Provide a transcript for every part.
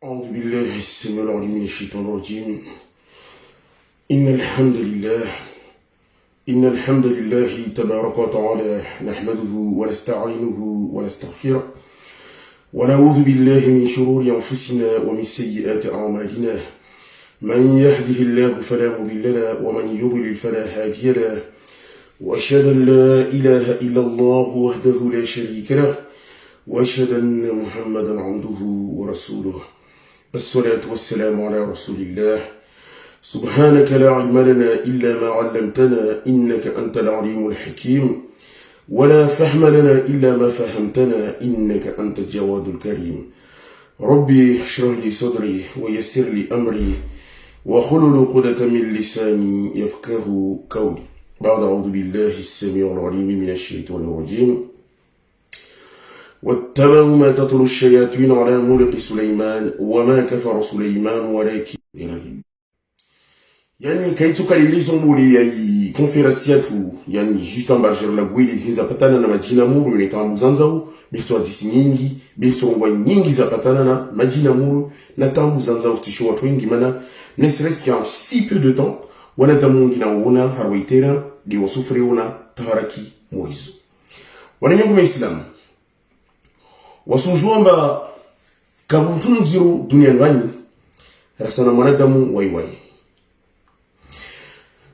أعوذ بالله السميع العليم من الشيطان الرجيم. إن الحمد لله تبارك وتعالى نحمده ونستعينه ونستغفره ونعوذ بالله من شرور أنفسنا ومن سيئات أعمالنا. من يهده الله فلا مضل له ومن يضلل فلا هادي له، وأشهد أن لا إله إلا الله وحده لا شريك له، وأشهد أن محمدا عبده ورسوله. الصلاة والسلام على رسول الله. سبحانك لا علم لنا إلا ما علمتنا إنك أنت العليم الحكيم، ولا فهم لنا إلا ما فهمتنا إنك أنت الجواد الكريم. ربي اشرح لي صدري ويسر لي أمري واحلل عقدة من لساني يفقه قولي. بعد أعوذ بالله السميع العليم من الشيطان الرجيم. واتبعوا ما تتلو الشياطين على ملك سليمان وما كفر سليمان ولكن yani kaituka lilizonguli ya konferensi yetu yani juste en bas la gwili zinzapatana na majina muru ni tambuzanzao biso hadisi nyingi biso ngwa nyingi zapatana na majina muru na tambuzanzao tisho watu wengi mana ne serait-ce qu'en si peu de temps wana damungi na uona harwaitera di wasufri una taharaki murizo wana nyangu maislamu wasujomba kabutunu zero duniani wani rasana mwanadamu waiwai.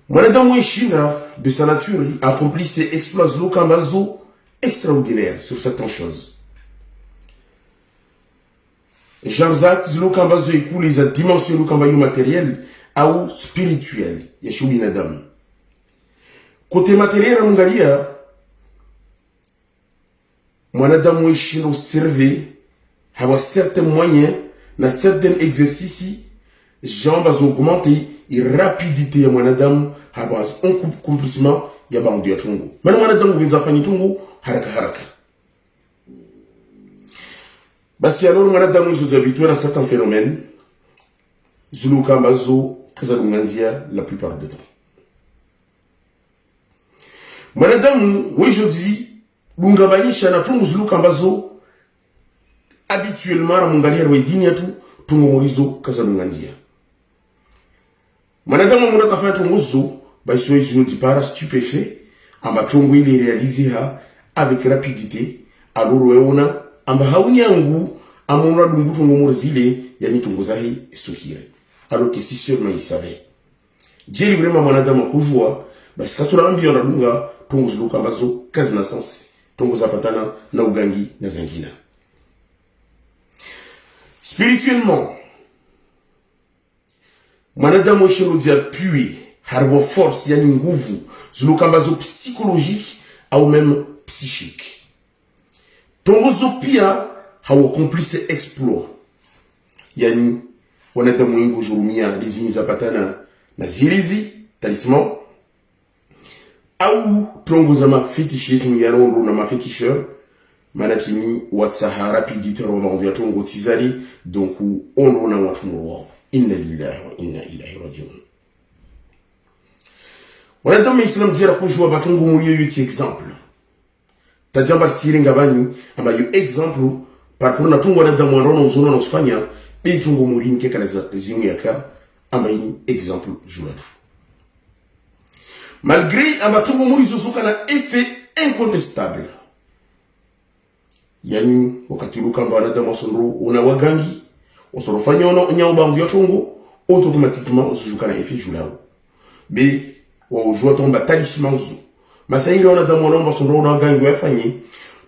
Mwanadamu Ishinda, de sa nature, accomplit ses exploits lokambazo extraordinaires sur certaines choses. Jarzat lokambazo écoule les dimensions lokambayo matérielles ou spirituelles. Yeshua Nadam. Côté matériel, Mungalia, mwanadamu Ishinda observé, avoir certains moyens, dans certains exercices, jambes augmentées, et rapidité ya mwanadamu haba un accomplissement ya bandu ya tungu. Mana mwanadamu wenza fanyi tungu haraka. Basi alors mwanadamu ils habitués à certains phénomènes. Zulu kambazo kazalunganzia la plupart du temps. Mwanadamu aujourd'hui lungabanisha na tungu zulu kambazo habituellement ramungalia rwedini yatu tungu morizo kazalunganzia. Mwanadamu muna kafanya tunguzo baisho hizo dipara stupéfait amba tungu ile réalisé avec rapidité alors weona amba haunyangu amona dungu tungu morzile yani tungu zahi suhire alors que si seulement il savait Dieu vraiment mwanadamu kujua basi katura ambio na dunga tungu zuluka ambazo kazi na sensi tungu zapatana na ugangi na zangina. Spirituellement mwanadamu ishelo dia appui harbo force yani nguvu zulukambazo psychologique au même psychique. Tongozo pia hawa complice exploit yani wanadamu ingo jurumia lizini zapatana na zirizi talisman au tongoza ma fétichisme yarondo na ma féticheur manatini watsaha rapidité robandu ya tongo tizali donc on na watu mwa. Inna lillahi wa inna ilahi rajiun. Wanadamu Islam jira kujua batungu muyo yuti exemple. Tajamba siringa bani amba yu exemple par pour na tungu wanadamu wanrono uzona na usfanya be tungu murinke kala zimu yaka amba ini exemple julatu. Malgré amba tungu muri zuzuka na effet incontestable. Yani wakati luka amba wanadamu wasonro unawagangi osorofanya ono nyao bangu yotongo automatiquement osujuka na effet julao be wa ujua tomba talisman zo masairi ona da monomba sondro na gangu yafanye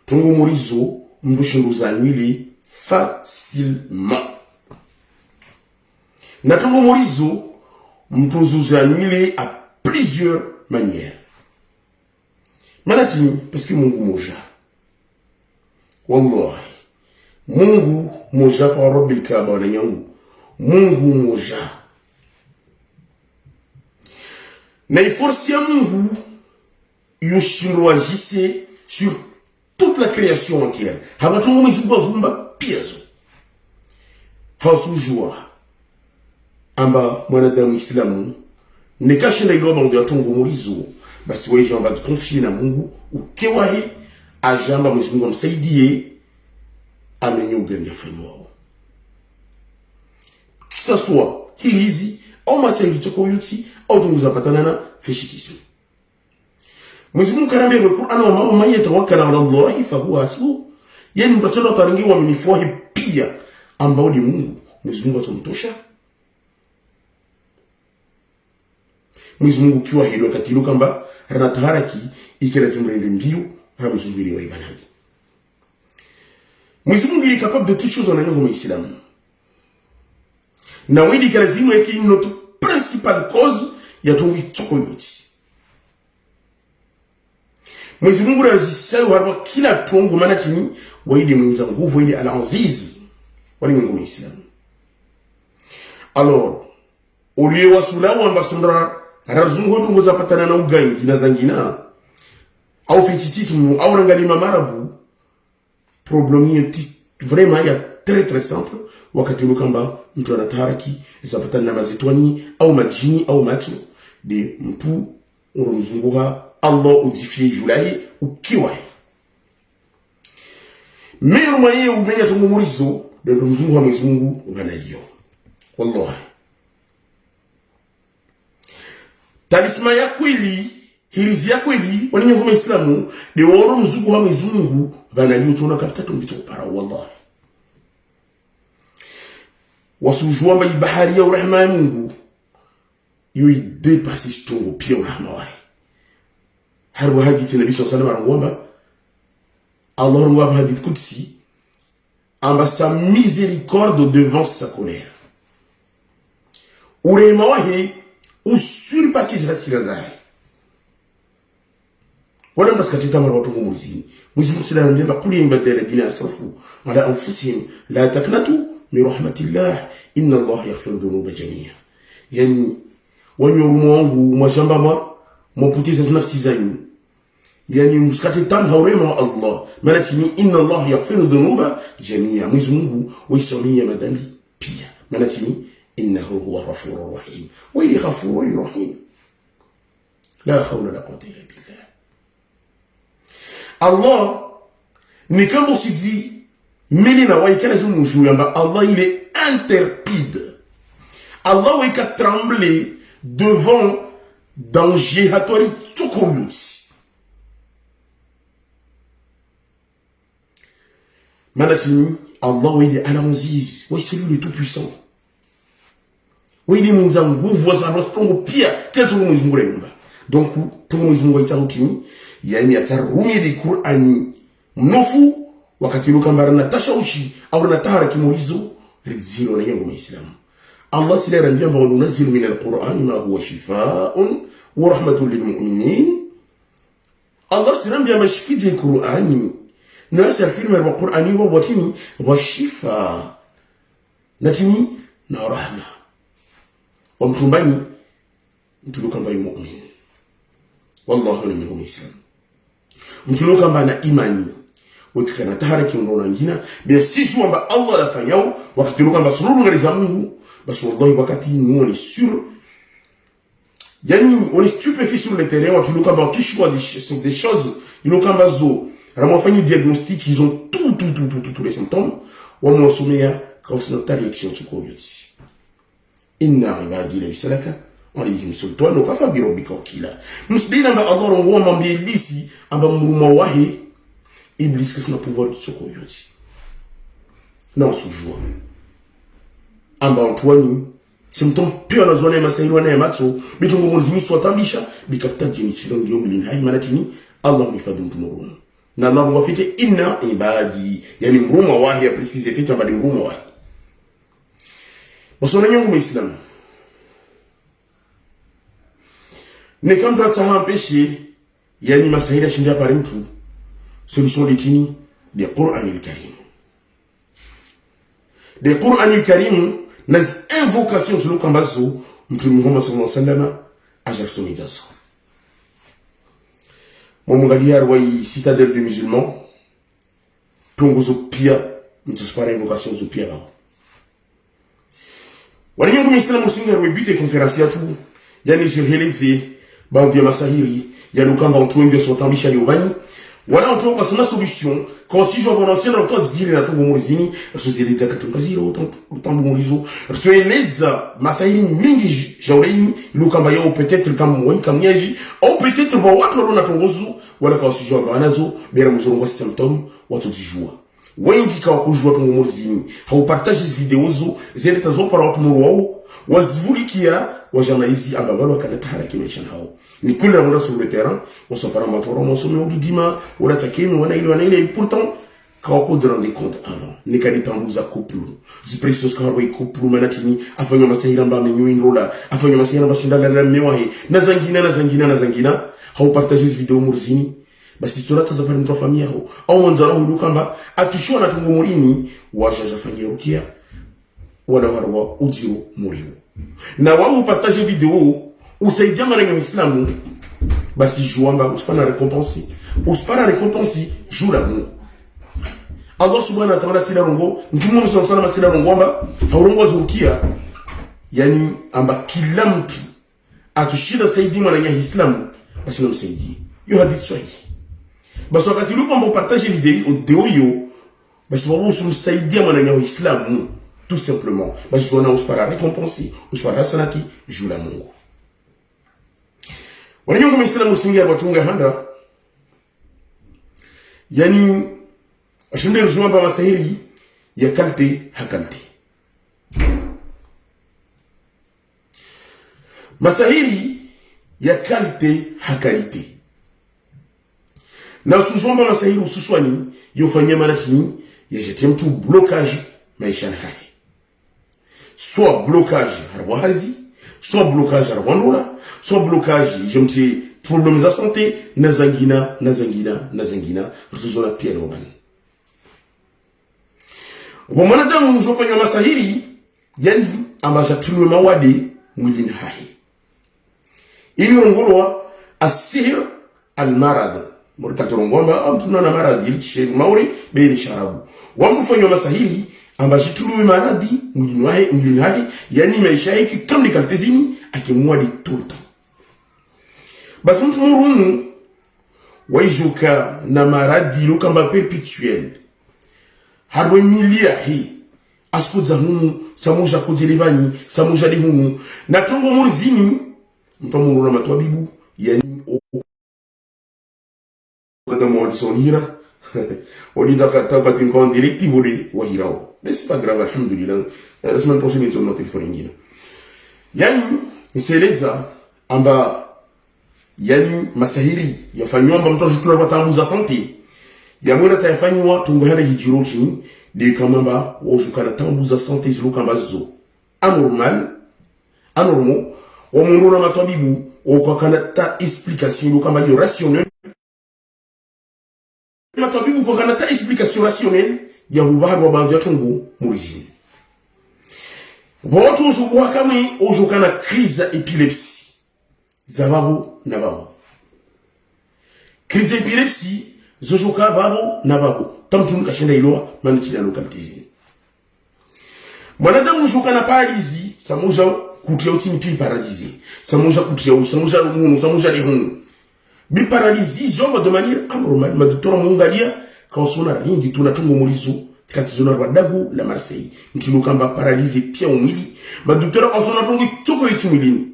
tungu murizo mbushinduza nwili facilement na tungu murizo mtuzuza nwili à plusieurs manières manatini parce que Mungu moja wallahi Mungu moja fa rabbil kaaba na nyangu Mungu moja na force ya Mungu yoshindwajise sur toute la création entière habatungu mizumba zumba piazo hausujua amba mwanadamu Islamu nekashinda ilo bangu ya tungu murizo basi wewe jamba confier na Mungu ukewahi ajamba Mungu msaidie amenye uganga fanyo. ça soit hirizi au masaili toko yuti au tunuzapatana na feshitism. Mwenyezi Mungu karambia kwa Qur'an wa man yatawakkal ala Allah fa huwa hasbuh. Yani mtachana taringi wa minifuahi pia ambao ni Mungu. Mwenyezi Mungu atamtosha. Mwenyezi Mungu kiwa hilo katilu kamba rana taharaki ikeleza mrende mbiu ramzungiri wa ibadani. Mwenyezi Mungu est capable de toutes choses en ayant comme islam. Na wedi kalazimu yake notre principale cause ya tungi choko yuti. Mwenyezi Mungu razisha warwa kila tongo maana chini waidi mwenza nguvu ile al-aziz wali ngoma islam. Alors au lieu wasulamu ambasundra razungo tungo zapatana na ugangi na zangina au fétichisme au rangalima marabu. Problème est vraiment il y a très simple wakati lukamba mtu anataraki zapatana na mazetwani au majini au macho de mtu urumzunguha Allah udifie julai ukiwa meru maye umenya tumumurizo de mzunguha Mwenyezi Mungu unaliyo wallahi talisma ya kweli hirizi ya kweli wani ngoma Islamu de woro mzunguha Mwenyezi Mungu banaliyo tuna kapita tungicho para wallahi wasujua mba bahari ya urahma ya Mungu yui depassi stongo pia urahma wa harwa hadith nabi sallallahu alayhi wasallam ngomba Allah ngomba hadith kutsi amba sa miséricorde devant sa colère urahma wa ou surpasser la silazai wala mbaskatita mara watu ngumuzini Mwenyezi Mungu ndiye kuli mbadala dina asrafu ala anfusihim la taknatu min rahmatillah inna Allah yaghfiru dhunuba jami'a. Yani wanyorumo wangu mashamba mwaputiza nafsi zanyu. Yani msikatita mhaurema Allah maana chini inna Allah yaghfiru dhunuba jami'a. Mwenyezi Mungu waisamia madhambi pia maana chini innahu huwa ghafurur rahim wa ili ghafurur rahim la hawla la quwwata illa billah. Allah ni kama usiji Melina wa ikala zumu yamba Allah il est interpide. Allah wa ika trembler devant danger hatori tukoyuti. Manatini Allah wa il est al-aziz, wa c'est lui le tout puissant. Wa il est munzangu voza rotongo pia quel tungo Mwenyezi Mungu yamba. Donc tungo Mwenyezi Mungu itarutini ya imi atarumi di Qur'an mnofu wakati lukamba na tashawushi au na taharaki muhizo rizilo na yangu Muislamu. Allah sila ranjia mba wanunazilu min al-Qur'ani ma huwa shifaa'un wa rahmatun lil mu'minin. Allah sila ranjia mba shikiji Qur'ani na yasa filma wa Qur'ani wa watini wa shifa natini na rahma wa mtumbani mtu lukamba yu mu'min wallahu ni yangu Muislamu. Mtu lukamba na imani wakikana taharaki unaona ngina bia sisi kwamba Allah afanyao wakitiruka masururu ngari za Mungu basi wallahi wakati nous on est sûr yani on est stupéfait sur le terrain wakitiruka ba kishwa des choses ils ont kamba zo ramo fanyi diagnostic ils ont tous les symptômes wa mwasumia kwa notre réaction tuko yote inna ibadi laysa laka alayhim sultan wa kafa bi rabbika wakila msdina ba Allah ngoma mbilisi amba muruma wahi Iblis que c'est un pouvoir de soko yoti. Non sujua. Amba Antoine, c'est mton pio na zone masairo na matso, bitungo muzimi swatambisha, bikapta jini chilo ndio mlini hai manatini, Allah mhifadhi mtu mrumu. Na Allah mwafite inna ibadi, yani mrumu wahi ya precise fiti amba di mrumu wahi. Wasona nyangu Muislamu. Ne kamta tahampeshi, yani masahira shindia pari mtu. Solution de tini de Qur'an al-Karim. De Qur'an al-Karim nas invocations sur le kambazo mtume Muhammad sallallahu alaihi wasallam ajaxoni daso. Momungalia roi citadelle de musulmans tongozo pia mtuspara invocation zo pia ba. Wali yangu Muislamu singa roi bite conférencia tu yani shirhelezi ba ndia masahiri ya lukamba mtu wengi sotambisha yobani Voilà, on trouve que solution. Quand si je vois l'ancien, on trouve zili na tungo murizini, sozili za katunga zilo, tambu murizo. Soeleza, masaili mingi jauleni, lukamba yao peut-être comme moi, comme nyaji, ou peut-être ba watu walo na tungozu, wala kwa si jwa wanazo, bera muzongo symptôme, watu dijua. Wengi kwa kujua tungo murizini, hau partage video zo, zele tazo para watu muru wao, wazivulikia wajamaizi ambao wakaleta haraki maisha hao. Ni kule on sur le terrain, on s'en parle maintenant, on se met au dima, on a attaqué, on a il et pourtant quand on se rend compte avant, ni kanitambuza couple. C'est précieux car oui couple manatini, afanya masahira mba menyo inrola, afanya masahira mba shinda la mewahi, nazangina, hau partager cette vidéo murzini. Basi surata za pale mtu wa familia hao au mwanzala hudu kamba atishwa na tungo murini wajaja fanyia rukia wala warwa ujiro murimu na wao partager vidéo usaidia mwana wa Islamu basi juamba usipana récompense jour l'amour Allah subhanahu wa ta'ala sila rongo ntumu msana sana matila rongo amba haurongo zukia yani amba kila mtu atushida saidi mwana wa Islamu basi namsaidie yo hadith sahihi basi wakati luko mbo partage video yo basi wao usumsaidia mwana wa Islamu tout simplement basi tuona usipara récompense usipara sanati jour l'amour. Wananyongo mwisila musingi ya watunga handa yani ashunde rujuma ba masahiri ya kalte hakalte masahiri ya kalte hakalite na usujuma ba masahiri ususwani yofanya manatini ya jetia mtu blocage maisha hai soit blocage harwahazi soit blocage harwandola soit blocage, je me dis, problèmes de santé, nazangina, retourne la pierre au ban. Bon, manadamu, nous jouons pas masahiri, yandi, ambaja tunu mawade, mwilin hai. Ili rongolwa, asir al-marad. Morikato rongomba, amtuna na marad, ili tishe maori, beri sharabu. Wangu fanyo masahiri, ambaja tunu maradi, mwilin hai, yani maisha hiki, kamli kaltezini, akimwadi tout le temps. Basi mtu murumu waijuka na maradi lukamba perpetuel harwe milia hii askuza humu samuja kujelevani samuja de humu na tongo murzini mtu muruna matwabibu yani kada mwadi sonira olida kataba tinkon directive de wahirao c'est pas grave alhamdulillah la semaine prochaine tu notre téléphone ingine yani niseleza amba yani masahiri yafanywa mtu ajutula watambuza santé ya mwenda tayafanywa tungohana hijiroki de kamamba wosukana tambuza santé zilukamba zo anormal wa mundu na matabibu wakana ta explication lukamba yo rationnel matabibu kwa kana ta explication rationnelle ya hubaru wa bandu ya tungu murizini watu ujukua kama ujukana crise épilepsie zababu na babu. Crise épilepsie, zojoka babu na babu. Tamtunu kashenda iloa, manikina lokalizi. Mwanadamu ujoka na paralizi, samoja kutia utimi pi paralizi. Samoja kutia, samoja lumuno, samoja lehunu. Bi paralizi, jomba de manière anormale. Ma docteur Mungalia, quand on a rien du tout, na tungo morizo, tikatizona wadagu la Marseille. Mtilo kamba paralizi pia umili. Ma docteur, quand on a tungo toko itumilini.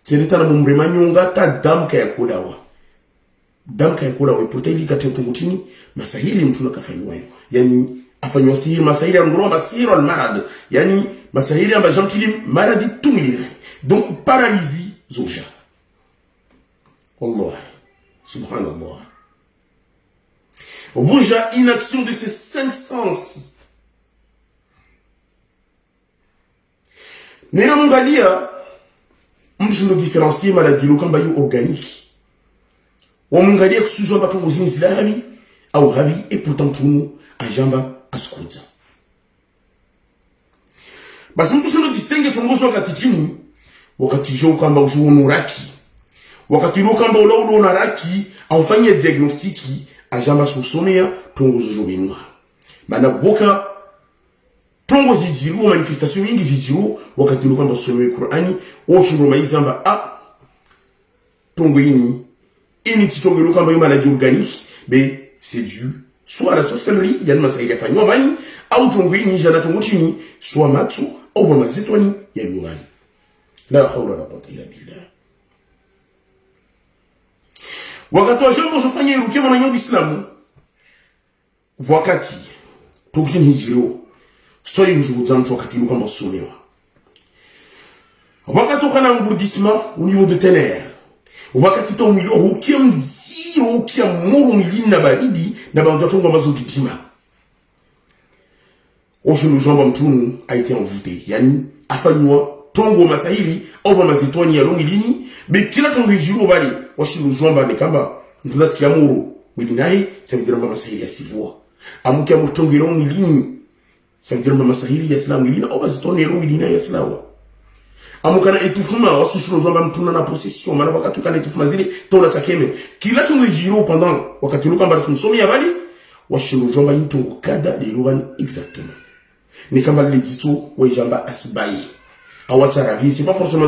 Seneta na mumrema nyonga ta damka ya kulawa. Damka ya kulawa. Ipote ili kati mtungutini, masahili mtu na kafanywa. Yani, afanywa sihiri, masahili ya nguruma, masahili al-marad. Yani, masahili amba jamtili maradi tumili. Donc, paralysie zoja. Allah. Subhanallah. Boja, inaction de ces 5 sens. Nera mungalia, mjino différencier maladie lokamba yo organique. Wa mungalia kusujwa batongo zini zilahami au rabi et pourtant tunu ajamba askuza. Basi mjino distingue tongozo wakati chini wakati jo kamba ujuo nuraki. Wakati lo kamba ulo naraki au fanye diagnostiki ajamba susomea tongozo jo benwa. Mana boka tongo zijiru manifestation mingi zijiru wakati lukamba susomea Qur'ani o shuru maizamba tongo ini chitongo lukamba yo maladie organique mais c'est dû soit à la sorcellerie, yani masahiri yafanywa bani, au tongwe ni jana tongo chini, soit matsu, au mazetwani ya biwani. La hawla la quwwata illa billah. Wakati wa jambo jofanya irukia mwana nyangu Islamu, wakati tukini hijiro, story ujuhudzamtu wakati luka mba somewa. Wakati ukana ngourdissement au niveau de tener, wakati ta umilo hukia mziro hukia moro milini na baridi na bandatonga mazo kitima. Oshulu jamba mtunu a été envoûté, yani afanywa tongo masahiri au mazitwani ya longilini, be kila tongo hijiro bali oshulu jamba ne kamba ntuna sikia moro milinahi, ça veut dire masahiri ya sivua. Amukia mtongo ya longilini, ça veut dire masahiri ya islam milina au mazitwani ya longilini ya islawa. Amukana étouffement wasushuro jamba mtuna na possession mana wakati kana étouffement zile tona takeme kila tongo hijiro pendant wakati luka mba sumsomi ya bali washulu jamba intongo kada de luban exactement. Ni kama le dito wa jamba asbayi awatarabi, c'est pas forcément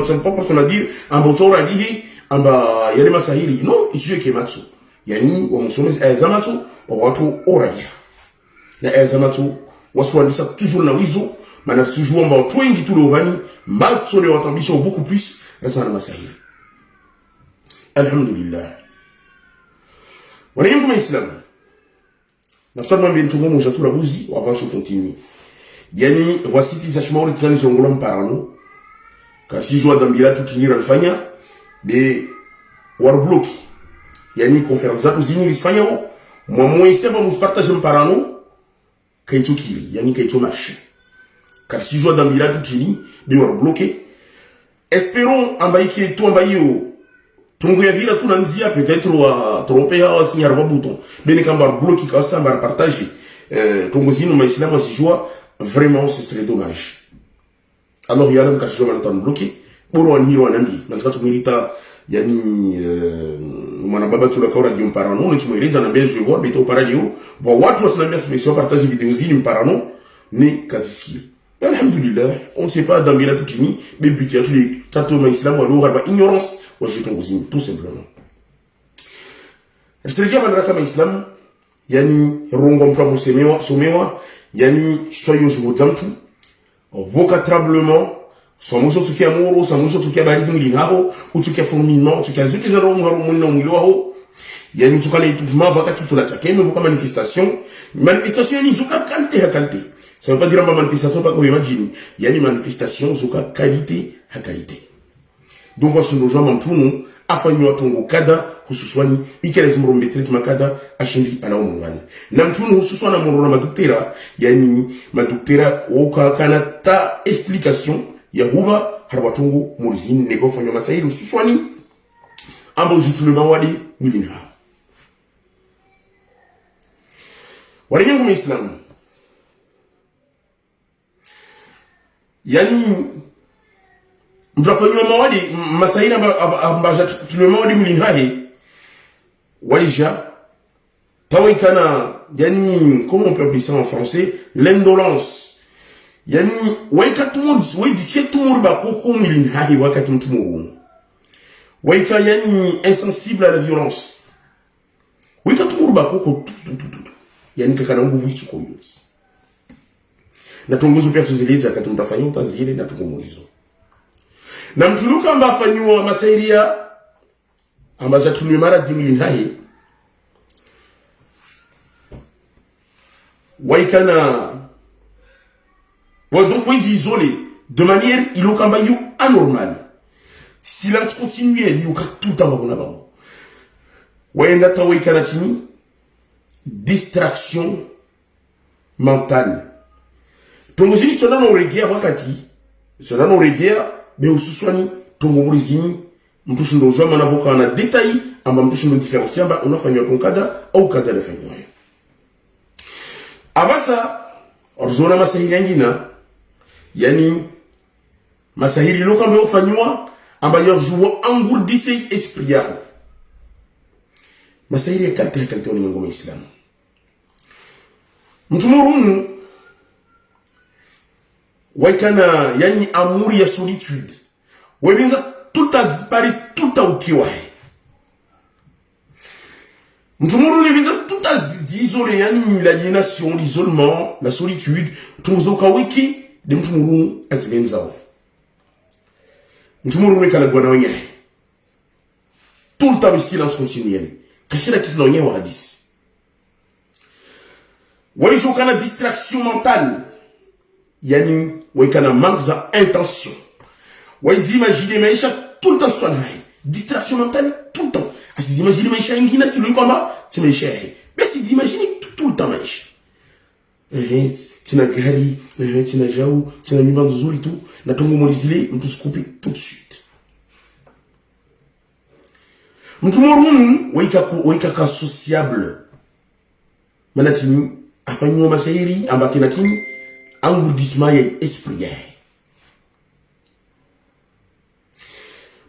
dire amba utora dihi amba yale masahiri no ichue kematsu yani wa musome zamatu wa watu oraja na zamatu waswandisa toujours na wizo mana sujua amba watu wengi tu lobani matso le watambisha beaucoup plus rasa na masahiri. Alhamdulillah wana yangu Islam na tutama mbele tungo mjatura buzi wa avant je continue. Yani wasiti za shmauri tsani zongolo mparano kasi jua dambila tukinira alfanya de warbloki yani conférence za tuzini lifanya mo moiseba mus partage mparano kaito kili yani kaito marché kasi jua dambila tukini de warbloki espérons ambaiki to ambayo tungu ya bila tunanzia peut-être wa tromper au signer ba bouton bene kamba bloki ka samba partager tungu zino maislamu si joie. Vraiment, ce serait dommage. Alors, il y a un cas de temps bloqué. Pour un hero, un ami. Mais quand tu mérites, yani, mon ababa, tu l'as encore dit un parano, tu mérites, un ami, je vais voir, mais tu as parlé, bon, what was l'ami, mais si on partage vidéo, il un parano, ne, quasi alhamdulillah, on ne sait pas dans bien tout fini, mais puis, tu as tous les tatouages islam, ou alors, ignorance, ou je t'en cousine, tout simplement. Le Seigneur, man, islam, yani, rongom, flamou, somewa, yani soyo juhudzamtu boka tremblement so mojo tukia moro so mojo tukia baridi mwili nao utukia fourmillement tukia zuki zero ngaro mwili mwili wao yani tukana étouffement wakati tulatake mais boka manifestation ni zuka qualité ça veut pas dire manifestation pas comme imagine yani manifestation zuka qualité ha qualité donc on se nos gens mtunu afanywa tongo kada hususwani ikelezi murombe treatment kada ashindi ana umungani na mtunu hususwana murona maduktera yani maduktera woka kana ta explication ya huba harbatungu murizini nego fanywa masahiri hususwani amba ujutulema wadi milina warenyangu muislamu yani mtafanywa mawadi masahiri amba tulema wadi milina waïja, yani, comment on peut appeler ça en français, l'indolence. Yani, waïka tout le monde, waïka tout le monde, koko milin hahi, waïka tout le monde. Waïka yani, insensible à la violence. Waïka tout le monde, koko, yani, kakana nguvu ichuko yos. Na tongozo pia tuzileza kati mtafanywa utazile na tukumurizo. Na mtuluka amba afanywa masairia ambaza tulimara 10,000 hahi waikana donc oui isolé de manière ilokamba yu anormal silence continuel yu tout le temps bakona bango waenda ta waikana tini distraction mentale tongozini tsona no regea wakati tsona no regea be ususwani tongomurizini mtushu ndo jwa mana boka na détail amba mtushu ndo différencier amba unafanywa tonkada au kada la fanywa abasa orzona masahiri yangina yani masahiri loka mbe ufanywa amba yorjua angourdise esprit yao masahiri ya kalte wani ngoma islamu mtumurunu waikana yani amour ya solitude webinza tout a disparu, tout a ukiwa. Mtumuru ni vinza tout tout isolé yani l'aliénation, l'isolement, la solitude, tumuzoka wiki de mtumuru azimenzao. Mtumuru ne kala gwana onye. Tout le temps le silence continuel. Kachira kisi na onye wa hadis. Wai jokana distraction mentale. Yani wai kana manque za intention. Wai di imaginer maisha tout le temps soit distraction mentale tout le temps. Si vous imaginez maisha ingina ti lui kama ti maisha. Mais si vous imaginez tout le temps maisha. Tina gari, tina jau, tina mibandu zuri tout, na tongo morizile, mtu couper tout de suite. Mtu morumu waika ka sociable. Manatini afanyo masairi ambaki natini engourdissement ya esprit ya.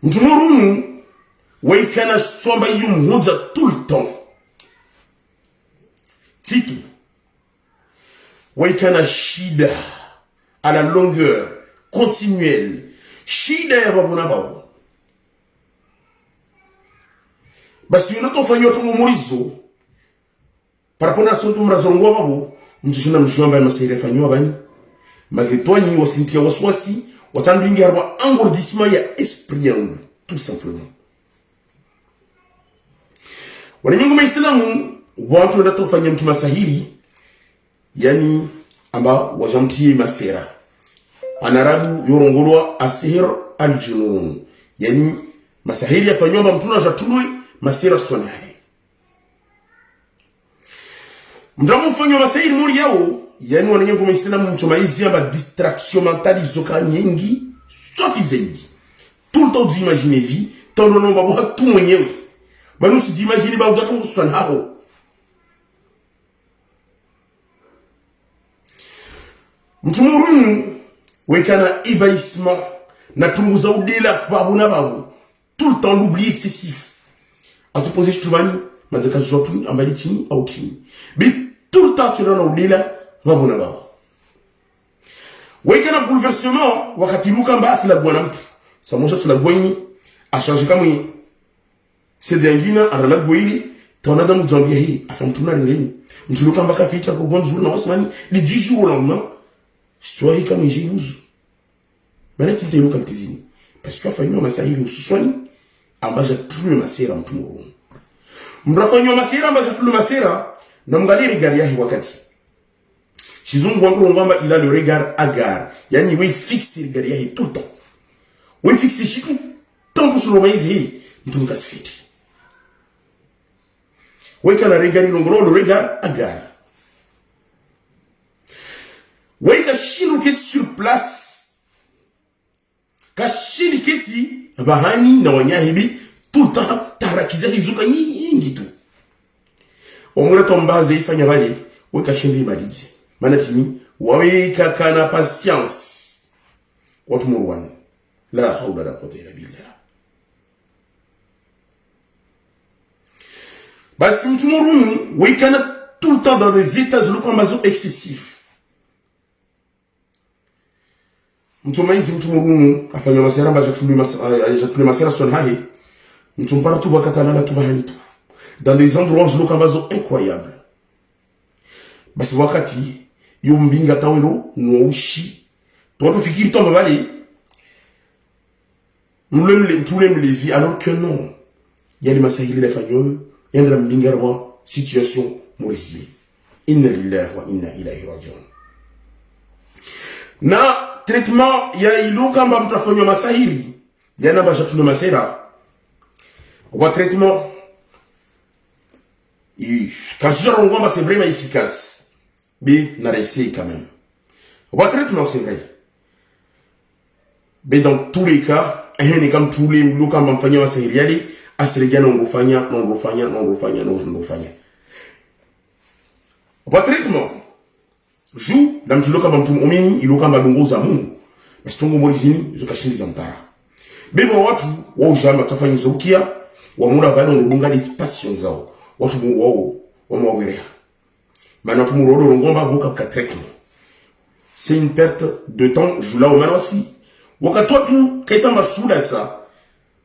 Mtu morumu waika na swamba yumhoza tout le temps. Titu waika na shida à la longueur continuelle. Shida ya babuna babu. Basi unatofanya tu mumurizo parapona sonto mrazongwa babu mtushina mshamba masire fanywa bani mazetwani wasintia waswasi watandingi harba engourdissement ya esprit yangu tout simplement. Wananyungu maislamu watu wanatofanya mtu masahiri yani amba wajamtie masera anarabu yorongolwa asihir aljunun yani masahiri yafanywa mtu na jatulwe masira sonaye. Mdamu fanyo masahiri muri yao yani wananyungu maislamu mchomaizi amba distraction mentale isoka nyingi sofi zaidi. Tout le temps d'imaginer vie tondo no babo tout mwenyewe. Banu si d'imaginer ba udato sonao. Mtumurunu wekana ébahissement na tunguza udela babu na babu tout le temps l'oubli excessif. A te poser chtumani madaka jotuni ambali chini au chini. Mais tout le temps tu rana udela babu na babu. Wekana bouleversement wakati luka mbasi la bwana mtu. Sa mosha sur la boini a changé kama yeye. C'est dingina arala goili tonada muzambia hii afamtuna ringeni. Mtuluka mbaka fita ko bon jour na wasmani les 10 jours au lendemain. Soyez comme j'ai illusion. Maintenant, tu t'es local tizini. Parce que fanyo masahiri ususwani ambaja tulu masera mtumuru. Mrafanyo masera ambaja tulu masera na mgali regard yahi wakati. Shizungu wangu ngamba il a le regard agar. Yani we fixe regard yahi tout le temps. We fixe shiku tant que sur le maïs mtumka sfiti. We kana regard ngolo le regard agar. Oui, ka shiniketi sur place. Ka shiniketi bahani na wanyahibi tout le temps tarakiza hizuka nyingi tu. Omura tomba zeifanya bali, we ka shindi malizi. Manatini, wawe kana patience. Watu murwan. La hawla la quwwata illa billah. Basi mtu murunu, we kana tout le temps dans des états de l'okambazo excessifs. Mtumaizi mtumurunu afanya masera mba jatuli masera sonhahi mtumpara tu wakatana la tubahani tu dans des endroits lokambazo incroyables. Basi wakati yu mbinga tawelo noushi tu fikiri tomba bali mtulem levi alors que non yali masahili lefanyo yandra mbinga rwa situation morisi. Inna lillahi wa inna ilayhi rajiun. Na traitement ya iluka mba mtafanyo masahiri yana ba jatulu masera wa traitement quand je renvoie c'est vraiment efficace mais n'a réussi quand même wa traitement c'est vrai mais dans tous les cas ni comme tous les luka mba mfanyo masahiri yali asirejana ngofanya wa traitement Jou, la mtuloka mtu omini, iloka mbadongoza Mungu. Basi tongo morizini, izo kashiniza mpara. Bebo watu, wao jama tafanyiza ukia, wamura bado ngubunga ni passion zao. Watu wao, wamuawirea. Mana tumurodo ngomba boka ka traitement. C'est une perte de temps, joula au manwasi. Wakati watu, kaisa marsula tsa.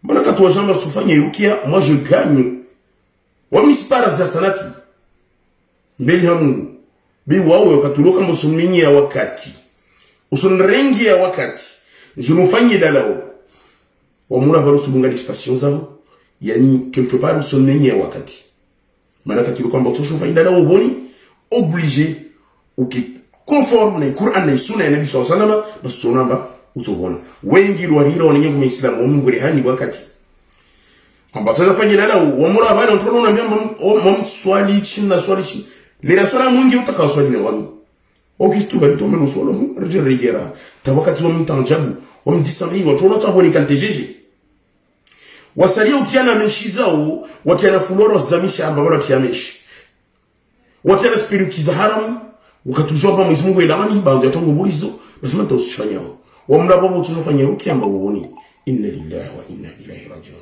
Mana katwa jama sufanya ukia, moi je gagne. Wamispara za sanati. mbeli hamu bi wawe wakatuloka mbosuminyi ya wakati usonrengi ya wakati junufanye dalao wamura baro subunga dispassion zao yani quelque part usonmenyi ya wakati maana katuloka mbotosho fanye dalao boni obligé conforme na Qur'an na sunna ya Nabii sallallahu alaihi wasallam basi tunamba utobona wengi lwarira wanenye mu Islam omungure hani wakati ambaza fanye dalao wamura baro ntono na mbia swali chini swali chini lera swala mwingi utaka swali na wami okitu bali to meno swala mu regera tabakati wa mtanjabu wa mdisami wa tona taboni kalte jeje wasalia ukiana meshizao watiana fuloros zamisha amba bora kiameshi watiana spiru kizaharamu wakatujua ba Mwenyezi Mungu elamani ba ndio tongo bulizo basi mta usifanyao wa mrabo mtuzofanya ruki amba uone inna lillahi wa inna ilaihi rajiun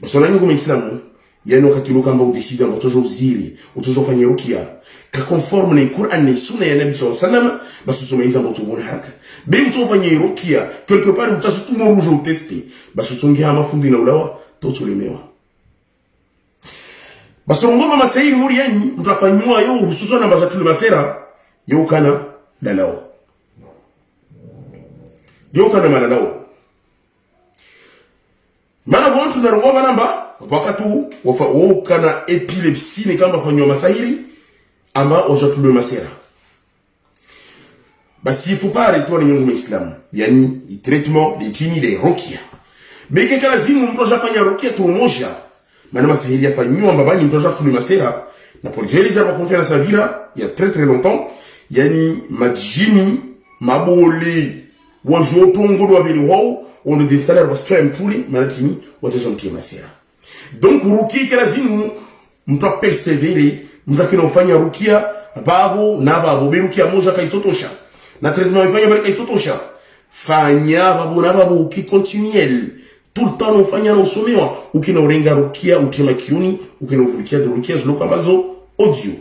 basi wanani kwa Muislamu yani wakati luka amba udeside amba utozoziri utozofanya rukia ka conforme na Qur'an na sunna ya Nabii sallallahu alaihi wasallam basi usomeiza amba utobona haraka be utofanya rukia quelque part utasutumo rouge au tester basi utongia mafundi na ulawa totolemewa basi ngoma masairi muri yani mtafanywa yo hususan amba za tulimasera yo kana dalao yo kana malalao mana bontu na rongwa namba wakati kana epilepsy ni kama fanywa masahiri amba ojatulwe masera basi il faut pas arrêter les gens musulmans yani i traitement de tini de rukia beke kala zimu mtu ajafanya rukia tu moja maana masahiri yafanywa mbabani mtu ajatulwe masera na pour jeli za confiance à vira il y a très longtemps yani majini mabole wajotongo do abeli ho on de salaire was try mtuli manatini watazamtia masera donc rukia kala zimu mtu persévérer mtu kinofanya rukia babo na babo birukia moja kaitotosha na traitement ifanya bali kaitotosha fanya babo na babo ki continuel tout le temps ufanya na usomewa ukina urenga rukia utima kiuni ukina ufulikia rukia zilo kambazo audio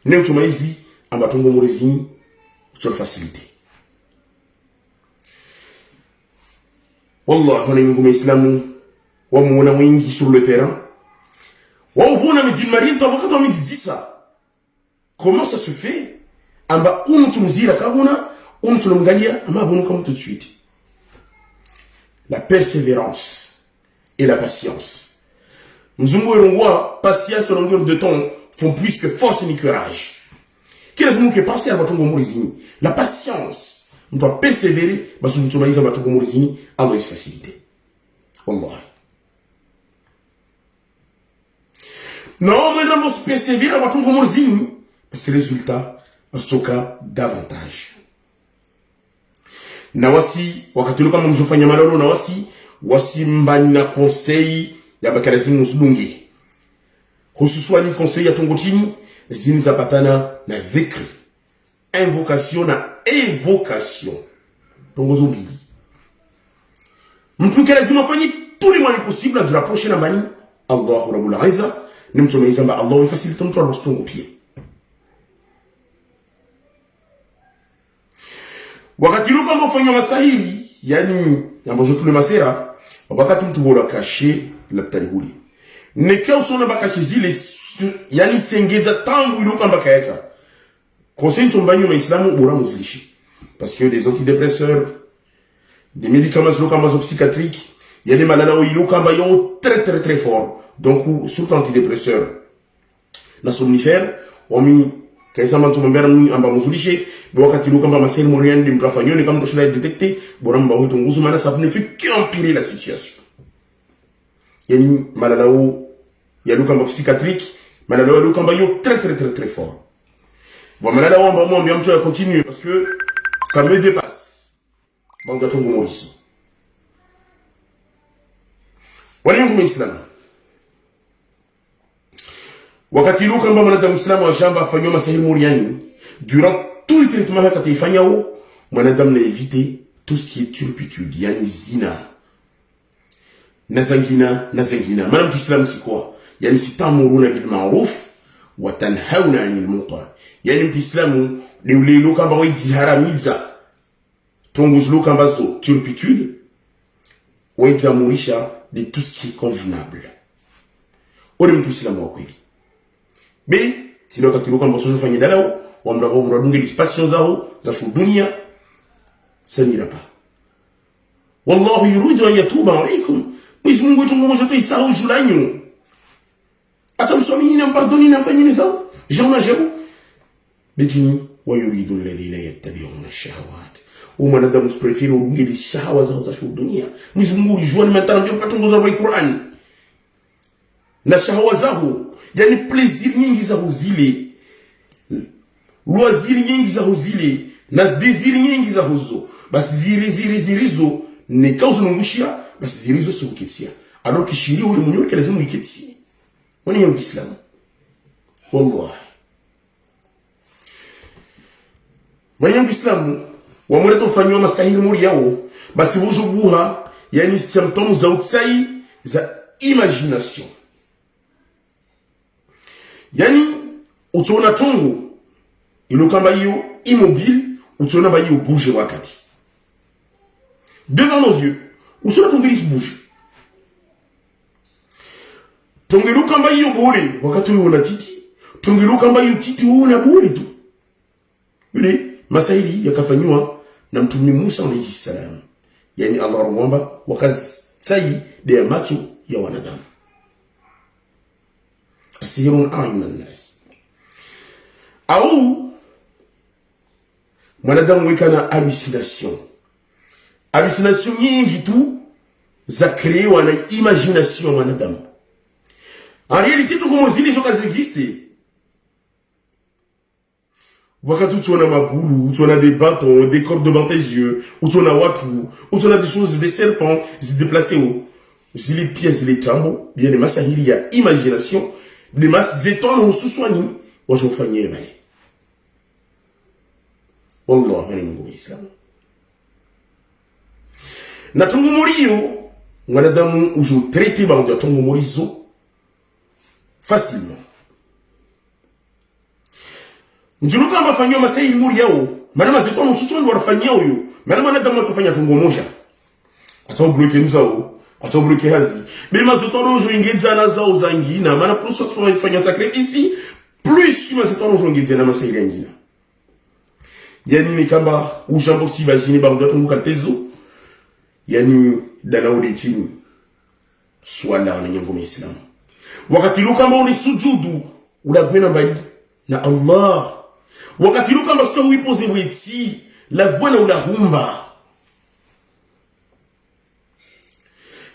ne utumaizi ambatongo murizini sur facilité wallah wana mingu muislamu wa muona wengi sur le terrain waubuna mijini marine tabakata wa mizisa comment ça se fait amba mtu mzira kabuna mtu namgalia ama abunu comme tout de suite la persévérance et la patience mzungu erongwa patience et longueur de temps font plus que force ni courage kila zimu ke passer abatongo murizini la patience on doit persévérer basu mtu maiza abatongo murizini avec facilité wallahi non, mais on doit persévérer à votre morzini. Parce que le résultat, on se davantage. Na wasi, wakati luka mjofanya malolo na wasi mbani na conseil ya bakalazimu musudungi. Hususwani conseil ya tongotini, zini zapatana na dhikri. Invocation na évocation. Tongozobili. Mtu lazima fanyi tous les moyens possibles de rapprocher na bani Allah Rabbul Izza. Nimtumeiza mba Allah ifacilite mtu alostungu pia. Wakati luka mfanya masahiri, yani ambazo tule masera, wakati mtu bora caché la ptalihuli. Neka usona bakashi zile yani sengeza tangu iluka mbakaeka. Conseil tumbanyo na Islamu bora muzilishi. Parce que des antidépresseurs, des médicaments localement psychiatriques, il y a des maladies iluka mbayo très fort. Donc, surtout antidépresseurs, na somnifère, omi, kaisa mantu mbera amba muzulishe, wakati luka mba masel morian de mtrafanyoni kama toshila détecté, bora mba hutu nguzu mana ça ne fait qu'empirer la situation. Yani maladao ya luka mba psychiatrique, maladao luka mba yo très fort. Bon, maladao mba mwa mbiamto ya continuer parce que ça me dépasse. Bon, gatongo moriso. Wali yangu Islam. Wakati luka mba mwanadamu Islamu wa shamba afanywa masahiri muriani, durant tout le traitement ya kata ifanyao, mwanadamu na éviter tout ce qui est turpitude, yani zina. Nazangina. Mana mtu Islamu si kwa? Yani si tamuruna bil ma'ruf, wa tanhauna anil munkar. Yani mtu Islamu, ni ule luka mba wajiharamiza, tonguz luka mba zo turpitude, wajiamurisha de tout ce qui est convenable. ule mtu Islamu wa kweli. B sio katiluka mboso fanye dalao wa mrabo mradunge dispassion zao za dunia sanira pa. Wallahu yuridu an yatuba alaykum. Mwenyezi Mungu tungomoja tu itsao julanyu. Atamsomini na pardoni na fanyeni sawa. Jama jabu. Bitini wa yuridu alladhina yattabi'una ash-shahawat. Mwanadamu prefere udunge shahawa zao za dunia. Mwenyezi Mungu juani matana ndio patongoza kwa Qur'an. Na shahawa zao, yani plaisir nyingi za uzile. Loisir nyingi za uzile, na désir nyingi za huzo. Basi zirizo ne cause nungushia, basi zirizo sio kitsia. Alors que shiri ule mwenyewe lazima ukitsi. Wani ya Uislamu. Wallahi. Wani ya Uislamu wamuleta ufanywa masahiri muri yao basi bujubuha yani symptômes za utsai za imagination. Yani utaona tongo ilo kamba hiyo immobile, utaona ba hiyo bouge wakati devant nos yeux, utaona tongo lis bouge. Tongo ilo kamba hiyo bole wakati una titi, tongo ilo kamba hiyo titi una bole tu. Yule masahiri yakafanywa na Mtume Musa alayhi salam. Yani Allah rumwamba wakazi sai de macho ya wanadamu. Asirun ayunan nas. Au mwanadamu wekana hallucination. Hallucination nyingi tu za créer na imagination mwanadamu. En réalité tout comme zili zoka existe. Wakati tu as ma boule, tu as des bâtons, des cordes devant tes yeux, ou tu as watu, ou tu as des choses, des serpents, se déplacer où. Si les pièces, les tambours, bien les masahiri, il y a imagination, des masses étonnes ou sous-soignées, ou je vous fais nier, ben. Wallah, ben, mon islam. Na tongo morio, wanadamu, ou je traite, ben, de tongo morizo, facilement. Njulu kamba fanyo masai muri yao mana mazito no sutu ndo warafanyia huyo mana mwanadamu atafanya tungo moja atobloke mzao atobloke hazi be mazito no jo ingeza na zao zangina mana plus fanya sacrifice plus mazito no jo ingeza na masai ngina yani ni kamba ujambo si vagine ba mdoto tungo kaltezo yani dalaudi chini swala na nyango muislamu wakati luka mba uli sujudu ulagwena mbali na Allah. Wakati luka mba sio uipoze weti la bwana ulahumba.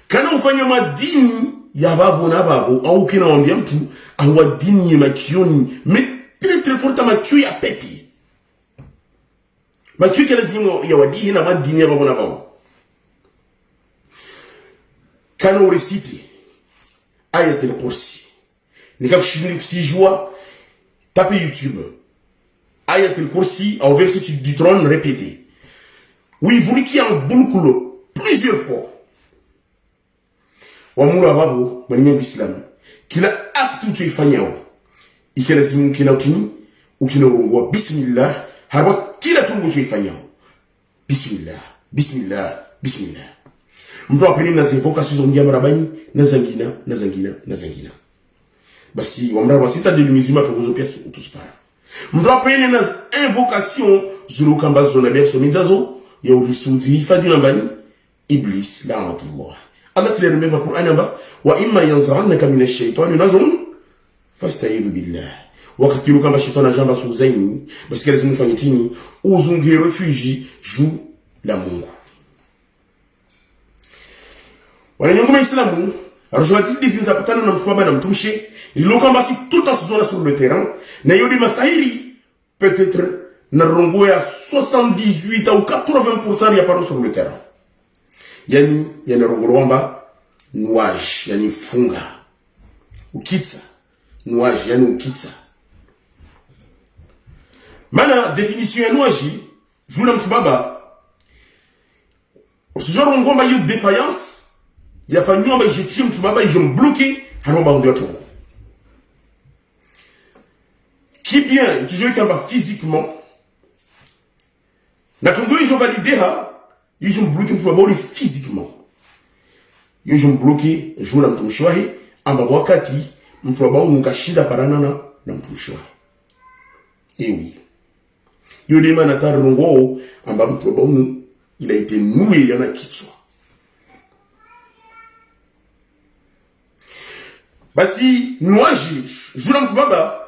Kana ufanya madini ya babu na babu au kina wambia mtu awa dini ya makioni mais très fort makio ya peti. Makio kila zimo ya wadihi na madini ya babu na babu. Kana uresiti ayatul kursi. Nikakushindika kusijua tapez YouTube. Ayatul Kursi au verset du trône répété. Oui, vous qui en boucle plusieurs fois. Wamura babu, mwenye Islam. Kila acte tu ifanyao. Ikela simu kila utini, ukina urungwa bismillah, harwa kila tungu tu ifanyao. Bismillah, bismillah, bismillah. Mtu apeni na invocations zongia marabani, na zangina. Basi wamra wasita de musulma tongozo pia utuspara. Mdrapeni na invocation zulu kamba zona berso mizazo ya ulisuzi ifadi nambani iblis la'atullah. Allah tile remember Qur'an namba wa imma yanza'annaka min ash-shaytani nazghun fasta'idhu billah. Wakati lu kamba shetani jamba suzaini basi kile zimfanye tini uzunge refugi ju la Mungu. Wananyangoma Islamu arjouati dizinza patana na mfaba na mtumshi ilo kamba si tout en zone sur le terrain. Na yodi masahiri peut-être na rongo ya 78 ou 80% ya paro sur le terrain. Yani yana rongo wamba nuage yani funga. Ukitsa nuage yani ukitsa. Mana définition ya nuage juna mtubaba. Toujours rongo ba yu défaillance ya fanyo ba jiti mtubaba je bloqué haro ba ndio. Qui bien, toujours qu'il y a physiquement, na tungo ils ont validé ils ont bloqué pour boli physiquement. Ils ont bloqué jour na mtumshwahi amba wakati mtu babao mkashinda parana na mtumishi wake. Ewi. Yule maana tarongo amba mtu babao il a été noué yana kichwa. Basi nuaji jula mtu baba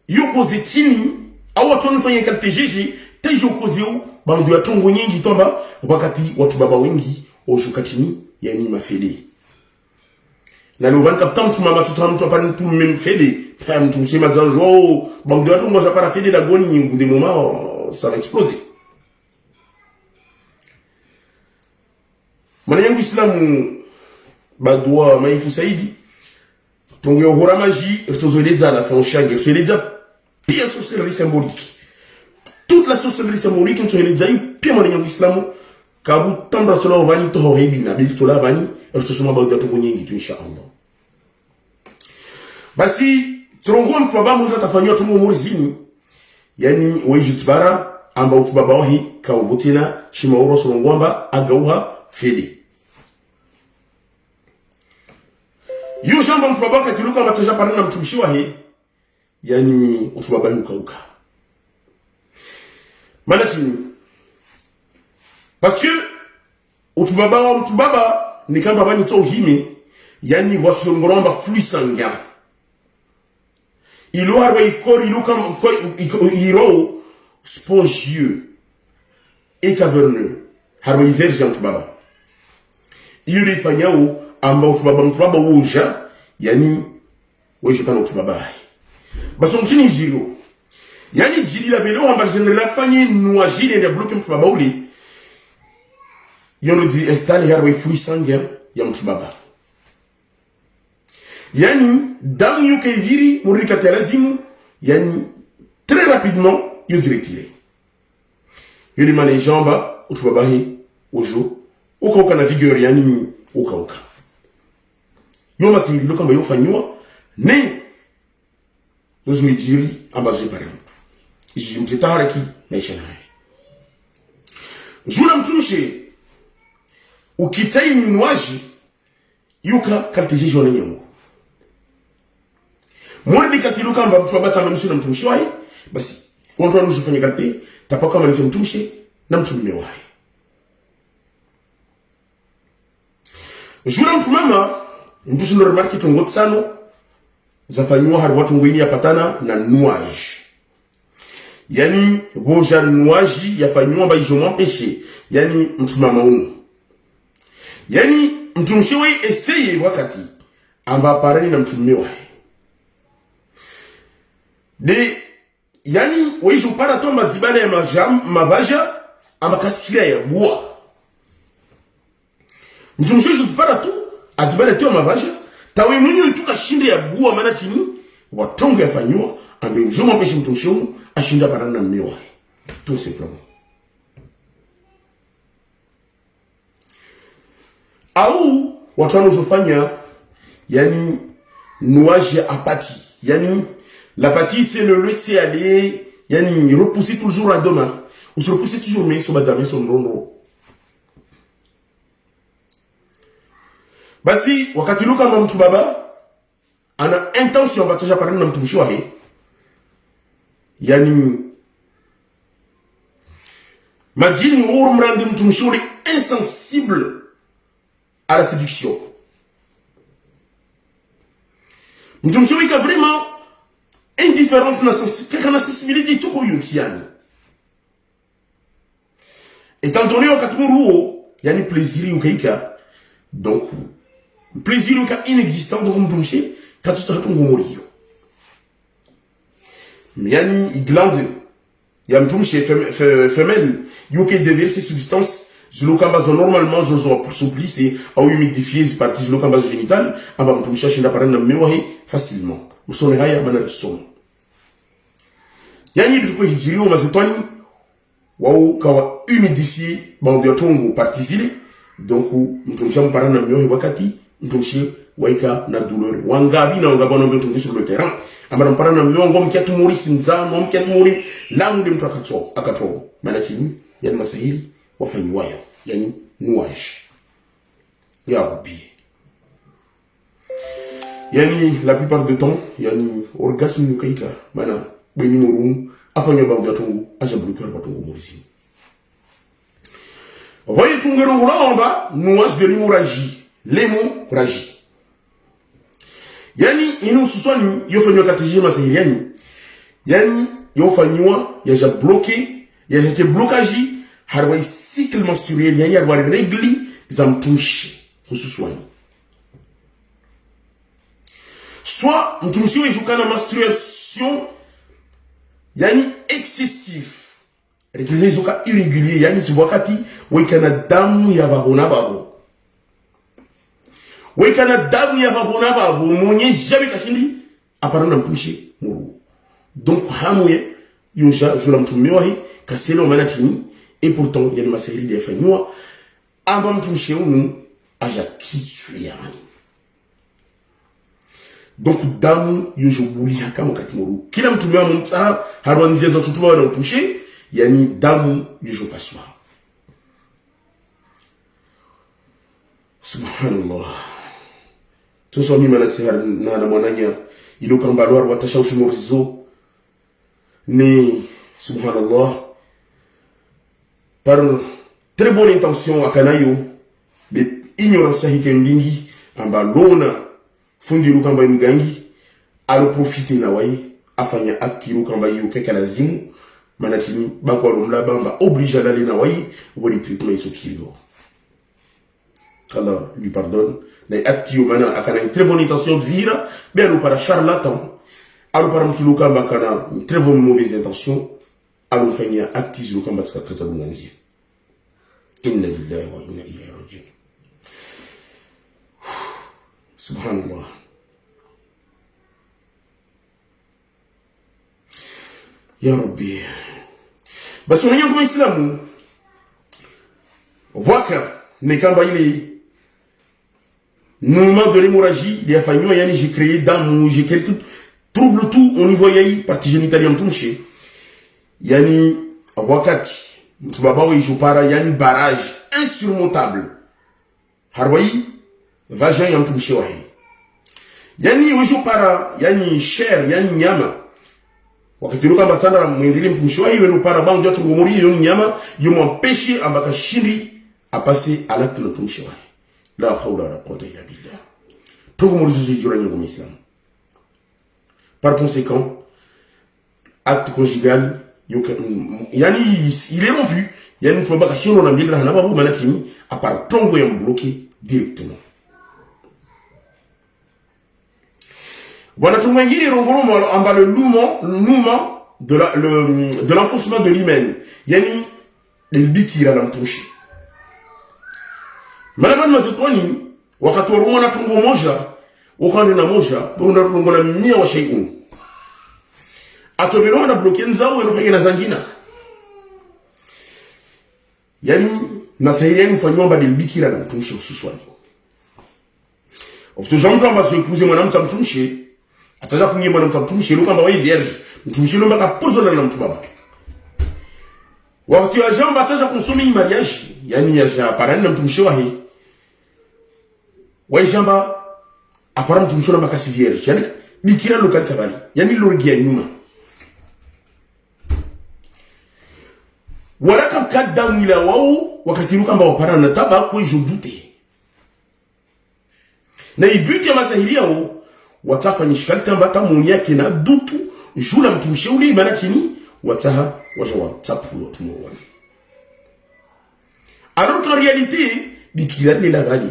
yuko zetini au watu wanafanya katejeji tejo kozeu bandu ya tongo nyingi tomba wakati watu baba wengi oshukatini yani mafele na lo ban kaptam tu mama tu tam tu pa mtu même fele pam tu sema zajo bandu ya tongo japara fele la goni au bout des moments ça va exploser. Mana yangu islamu badwa maifu saidi tongo yo hora magie retozoeleza la fanshange retozoeleza pia sorcellerie symbolique. Toute la sorcellerie symbolique on retozoeleza pia mana yangu islamu kabu tambra tola obani to hohebi na bil tola bani retozoshoma bauda tongo nyingi tu inshallah. Basi trongo mtu baba mmoja atafanywa tongo morizini yani wejitbara amba utubaba wahi kaubutina shimauro sorongwamba agauha fede. Yu jamba mtubaba katiluka mbateja parana na mtumishi wahi yani utubaba hukauka. Maana chini parce que utubaba ni kamba bani to hime yani washongoramba flux sanguin. Il a un corps, il a spongieux et caverneux. Harba verge mtubaba. Il est fanyao amba mtubaba uja yani weje kana mtubaba. Baso mtini jiro. Yani jiri la belo amba general fanyi nuajili ndia bloke mtubaba uli. Yono di installe harba flux sanguin ya mtubaba. Yani dam yu kaiviri murika telazimu yani très rapidement yu diretire yuli mane jamba utubabahi ojo ukauka na vigueur yani ukauka yoma singilo kamba yofanywa ne zozo ijiri ambaje pare mtu iji mtetahara ki maisha naye jula mtumshe ukitsaini nuaji yuka kalteje jone nyango mwadi katiluka mba mtu abata na mtumishi wahi basi watu wanujifanya kalpe tapaka manise mtumishi na mtumishi wahi jula mfumama mtumishi no remarki tongo tsano zafanywa hari watu ngwini ya patana na nuaji yani boja nuaji yafanywa mba ijo mwampeche yani mtumama unu yani mtumishi wahi eseye wakati amba parani na mtumishi wahi de yani weju para tomba zibana ya mabaja ama kasikira ya bua mtumsho para tu azibana tu mabaja tawe mwenye utuka shinde ya bua maana chini watongo yafanywa ambe njoma peshe mtumsho ashinda para na mmewa tout simplement au watu wanofanya yani nuage apati yani l'apathie, c'est le laisser aller, yani repousser toujours à demain. Ou se repousser toujours, mais sur madame, son rondo. Basi, wakati luka na mtu baba, ana intention bataja parani na mtu mshwahe. Yani, majini urmrandi mtu mshwahe insensible à la séduction. Mtu mshwahe ka vraiment indifférente na sensibilité choko yutsiani. Étant donné wakati ruo yani plaisir yukaika donc plaisir yuka inexistant donc mtumshi katuta tungo morio. Yani glande ya mtumshi femelle yuka déverser substance zulokamba normalement jozo souplisse au humidifier les parties zulokamba génitales aba mtumshi shinda parana mewahi facilement. Musone haya mana somo yani duko hijirio mazetwani wao kawa humidifier bande ya tongo partisile donc mtumshi mparana myohe wakati mtumshi waika na douleur wangabi na wangabona mbe tongo sur le terrain amana mparana myongo mkiatu muri sinza no mkiatu muri langu de mtu akato maana chini yani masahiri wafanywayo yani nuage ya rabbi yani la plupart du temps yani orgasme nukaika mana beni morum afanya ba ngatungu aja bloquer batungu morisi voyez tungero ngulomba nuance de l'hémorragie l'hémorragie yani inu suswani yofanywa katika masahiliani yani yofanywa yaja bloquer yaja blocage harwa cycle menstruel yani harwa régli za mtumshi hususwani soit mtumshi wejukana menstruation yani excessif rekizoka irrégulier yani wakati wekana damu ya babona babo wekana damu ya babona babo mwenye jamais kashindi aparana mtumshi muru donc hamwe yoja jula mtumiwahi kaselo manatini et pourtant il y a ma série de fanywa amba mtumshi unu aja kitsu yani donc damu yojo bulia kama katimuru kila mtumiwa mumta harwanzia za tutuwa na utushe yani damu yojo paswa subhanallah toso mi manati na mwananya ilo kambalwar watashaushi morizo ni subhanallah par très bonne intention akanayo de ignorance hikendingi amba lona fundi lukamba mgangi alo profiter na wai afanya acte lukamba yuke kalazimu manatini bakwa romla bamba oblige à aller na wai wali treatment isokiro Allah lui pardonne na acte yo mana akana une très bonne intention zira mais alo para charlatan alo para mtulukamba kana une très mauvaise intention alo fanya acte lukamba tsaka bunanzi inna lillahi wa inna ilayhi raji'un subhanallah ya rabbi basi unajua kama Islamu waka ne kamba ile moment de l'hémorragie il a fallu yani j'ai créé damu j'ai créé tout trouble tout au niveau yayi partie génitale mtumshi yani wakati mtubaba wijupara yani barrage insurmontable harwayi vagin ya mtumshi wahi yani wijupara yani chair yani nyama wakatiruka matanda mwendili mtumshi wahi wenu para bangu jotu ngomori yonu nyama yomu mpeshe ambaka shindi apase à l'acte de mtumshi wahi la hawla wala quwwata illa billah tongo morizuzi jura nyongo islam. Par conséquent acte conjugal yani il est rompu yani tumba ka shiro na mbili na babu manatini à part tongo ya mbloqué directement. Voilà tout ngiri rongoro amba le mouvement de l'enfoncement de l'hymen yani le bikira la mtushi malaba mazitoni wakati wa na tungo moja ukande na moja bunda tungo na mia wa shay'un atobelo na bloquer nzao elofanya na zangina yani na sahiliani ufanywa mba bikira la mtushi hususwani obtojamza amba kuuze mwanamta mtushi ataza kunye mwanamta mtushi lukamba wa vierge mtumishi lomba kapozo na mtubaba wakati wa jamba ataza konsumi mariage yani ya parani na mtumishi wahi wa jamba apara mtumishi lomba kasi vierge yani bikira lokal kabali yani lorgia nyuma wala kapkada mwila wao wakati lukamba wapara na taba kwa jodute na ibuke ya masahili yao watafanya shikalita mbata muni yake na dutu jula mtumishi uli manatini wataha wajawa tapu yotumurwani alors qu'en réalité bikira lela gali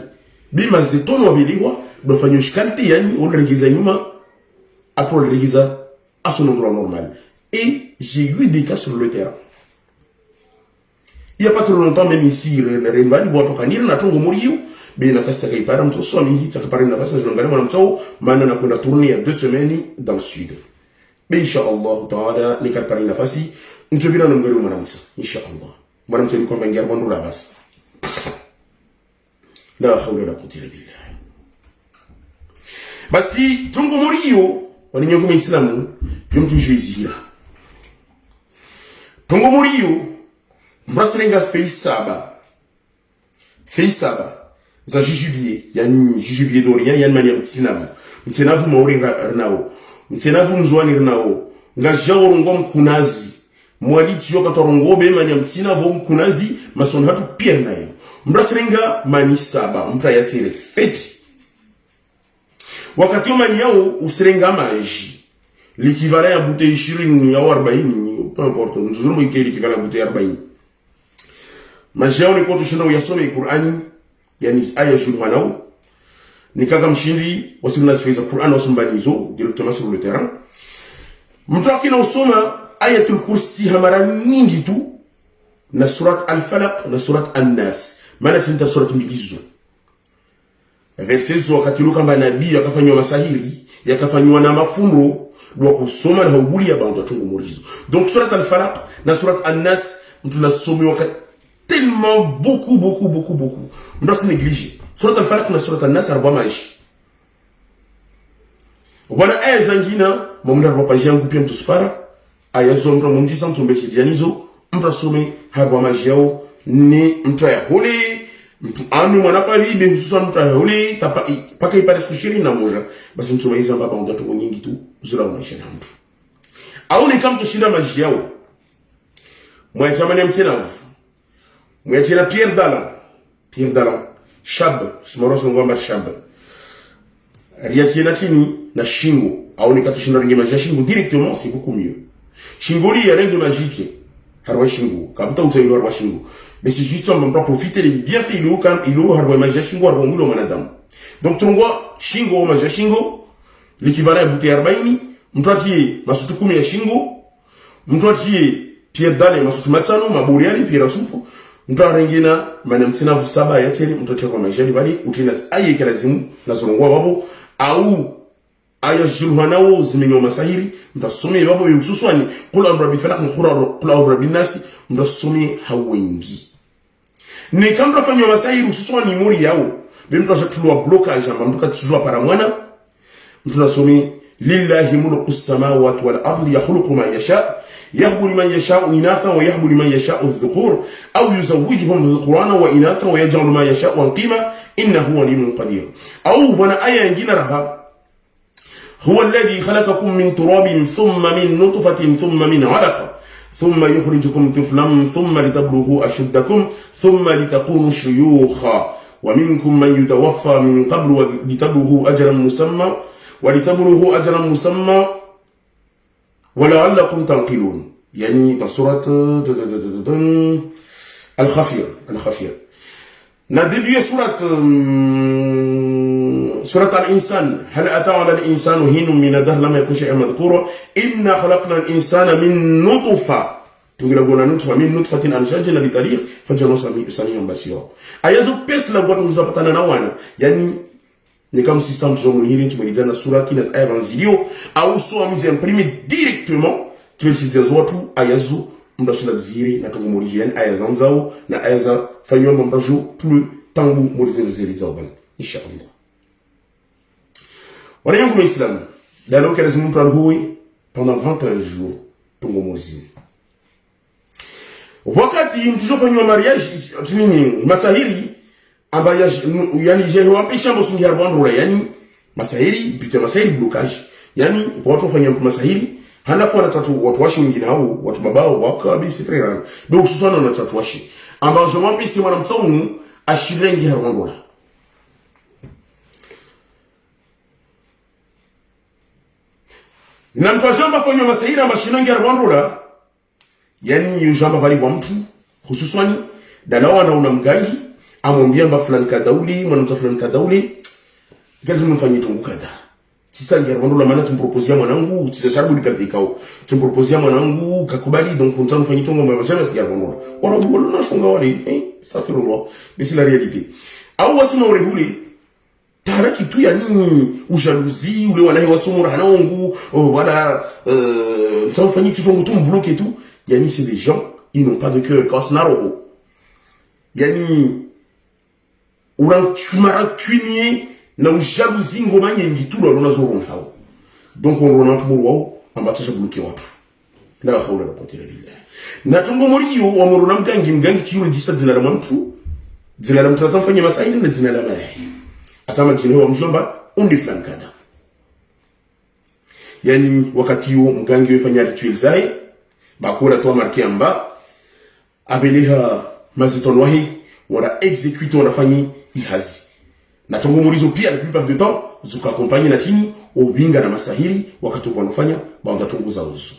bima zetono wabiliwa dofanya shikalita yani onregiza nyuma après regiza à son endroit normal et j'ai eu des cas sur le terrain il y a pas trop longtemps même ici rembali boto kanira na tongo muriyo be na festa kai para mto somi takapare na festa jongale mwana mto maana na kwenda tourner il y a 2 semaines dans le sud be inshallah taala nikapare na fasi ntobira na mgari mwana msa inshallah mwana mto liko mbengia bondo la basi la hawla wala quwwata illa billah basi tongo muriyo wani nyongo muislamu yomtu jezira tongo muriyo mbrasenga fei saba za jujubier yani jujubier d'orient yani mania mtsinavu mtenavu maori rnao mtenavu mzwani rnao nga jaworo ngom kunazi mwaliti yoka torongobe manya mtenavu mkunazi mason hatu pia nayo mbrasirenga mani saba mtra yatere feti wakati mani yao usirenga maji l'équivalent à bouteille shirini ya 40 peu importe nzuru mwike l'équivalent à bouteille 40 majao ni koto shina uyasome Qur'ani yani aya julwanao nikaga mshindi wasimna sifiza Qur'an wasumbanizo directement sur le terrain mtu akina usoma ayatul kursi hamara nyingi tu na surat al-falaq na surat an-nas maana tinta surat mbilizo verses wakati lukamba nabii akafanywa masahiri yakafanywa na mafumro doit kusoma na haubuli ya bantu tungu morizo donc surat al-falaq na surat an-nas mtu nasomi wakati tellement beaucoup on se néglige surat al-falaq na surat an-nas arba maji wana aya zangina mamunda rwa paji yangu pia mtu spara aya zomra mundi santo mbesi dianizo mtu some harba maji yao ni mtu ya hole mtu anu mwana pa bibe hususan mtu ya hole paka ipare skushiri na moja basi mtu maiza mbaba mtu tuko nyingi tu zula maisha na mtu au ni kama tushinda maji yao mwa chamani mtenavu mwa Pierre Dalan shab simoroso ngomba shab riatina kini na shingo au ni katushinda ringi maji shingo directement c'est beaucoup mieux shingo li ya règle magique harwa shingo kabuta utailo harwa shingo mais c'est justement pour profiter des bienfaits il a harwa maji shingo harwa mulo manadamu donc tungwa shingo maji shingo l'équivalent à bouteille 40 mtu atie masutu 10 ya shingo mtu atie Pierre Dalan masutu matano maburi ali pira supu mtu arengena manamtina vusaba yateli mtu atie kwa maji bali utina aye kalazimu na zorongwa babo au aya julhanao zimenyo masahiri mtasome babo yususwani kula rabbi falaq kula rabbi nasi mtasome hawengi ni kama fanywa masahiri ususwani mori yao bimtu ashatulwa blocage amba mtu katujua para mwana mtu nasome lillahi mulku samawati wal ardi yakhluqu ma yasha يهب لمن يشاء إناثا ويهب لمن يشاء الذكور أو يزوجهم ذكرانا وإناثا ويجعل ما يشاء قيما إنه عليم قدير أو بنا آية جنرها هو الذي خلقكم من تراب ثم من نطفة ثم من علقة ثم يخرجكم طفلا ثم لتبلغوا أشدكم ثم لتكونوا شيوخا ومنكم من يتوفى من قبل ولتبلغوا أجرا مسمى ولعلكم تنقلون يعني dans سورة الخفير ندبي سورة الإنسان هل أتى على الإنسان حين من الدهر لم يكن شيئا مذكورا إنا خلقنا الإنسان من نطفة تقولون نطفة من نطفة أمشاج لتاريخ فجعلنا سميعا بصيرا أيازو بس لا watu mzapatana na wana yani ni comme si sans jour muniri tu me dis dans sura qui n'est evangelio au so mise imprimé directement tu me dis watu ayazu mdashina ziri na tungu morizian ayazanzao na ayaza fanyo mbaju tout tangu morizeli zeli zaban inshallah wana yangu muislam dalo kale zimuntu alhui pendant 21 jours tungu morizeli wakati mtujo fanyo mariage tunini masahiri amba yani jeho apisha mbosungi harbandura yani masahiri pita masahiri blocage yani watu wafanya mtu masahiri halafu wanatatu watu washi wengine hao watu babao wakabisi trera donc susana na tatu washi amba jo mapisi mwana mtsomu ashirengi harbandura na mtu ajamba fanya masahiri amba shirengi harbandura yani yujamba bali kwa mtu hususani dalawa na unamgangi amwambia mba fulani kadauli mwanamta fulani kadauli gari mfanye tungu kada sisa ngerwando maana tumpropozia mwanangu tisashabu dikatikao tumpropozia mwanangu kakubali donc on t'en fanye tungu mwa jamais ngerwando wala bolo na shonga wale safirullah bisi la réalité au wasima urehuli taraki tu ya nini ujaluzi ule wanahe wasumura hanangu wala t'en fanye tungu tu mbloquer tout yani c'est des gens ils n'ont pas de cœur kasnaro yani urankumara kwiniye na ujaluzi ngoma nyingi tu lolo nazorona hao donc on rona tumuru wao ambatasha bloquer watu la hawla wala quwwata illa billah na tungo moriyo wa muruna mgangi tiyo disa dina la mtu dina la mtu atamfanya masaili na dina la mai atama jini wa mjomba undi fulani kada yani wakati huo mgangi yofanya rituel zai bakora to marqué en bas abeleha maziton wahi wala execute wanafanyi ihazi na tongo murizo pia la plupart du temps zuka accompagner na kini obinga na masahiri wakati wanafanya banda tongo za uzu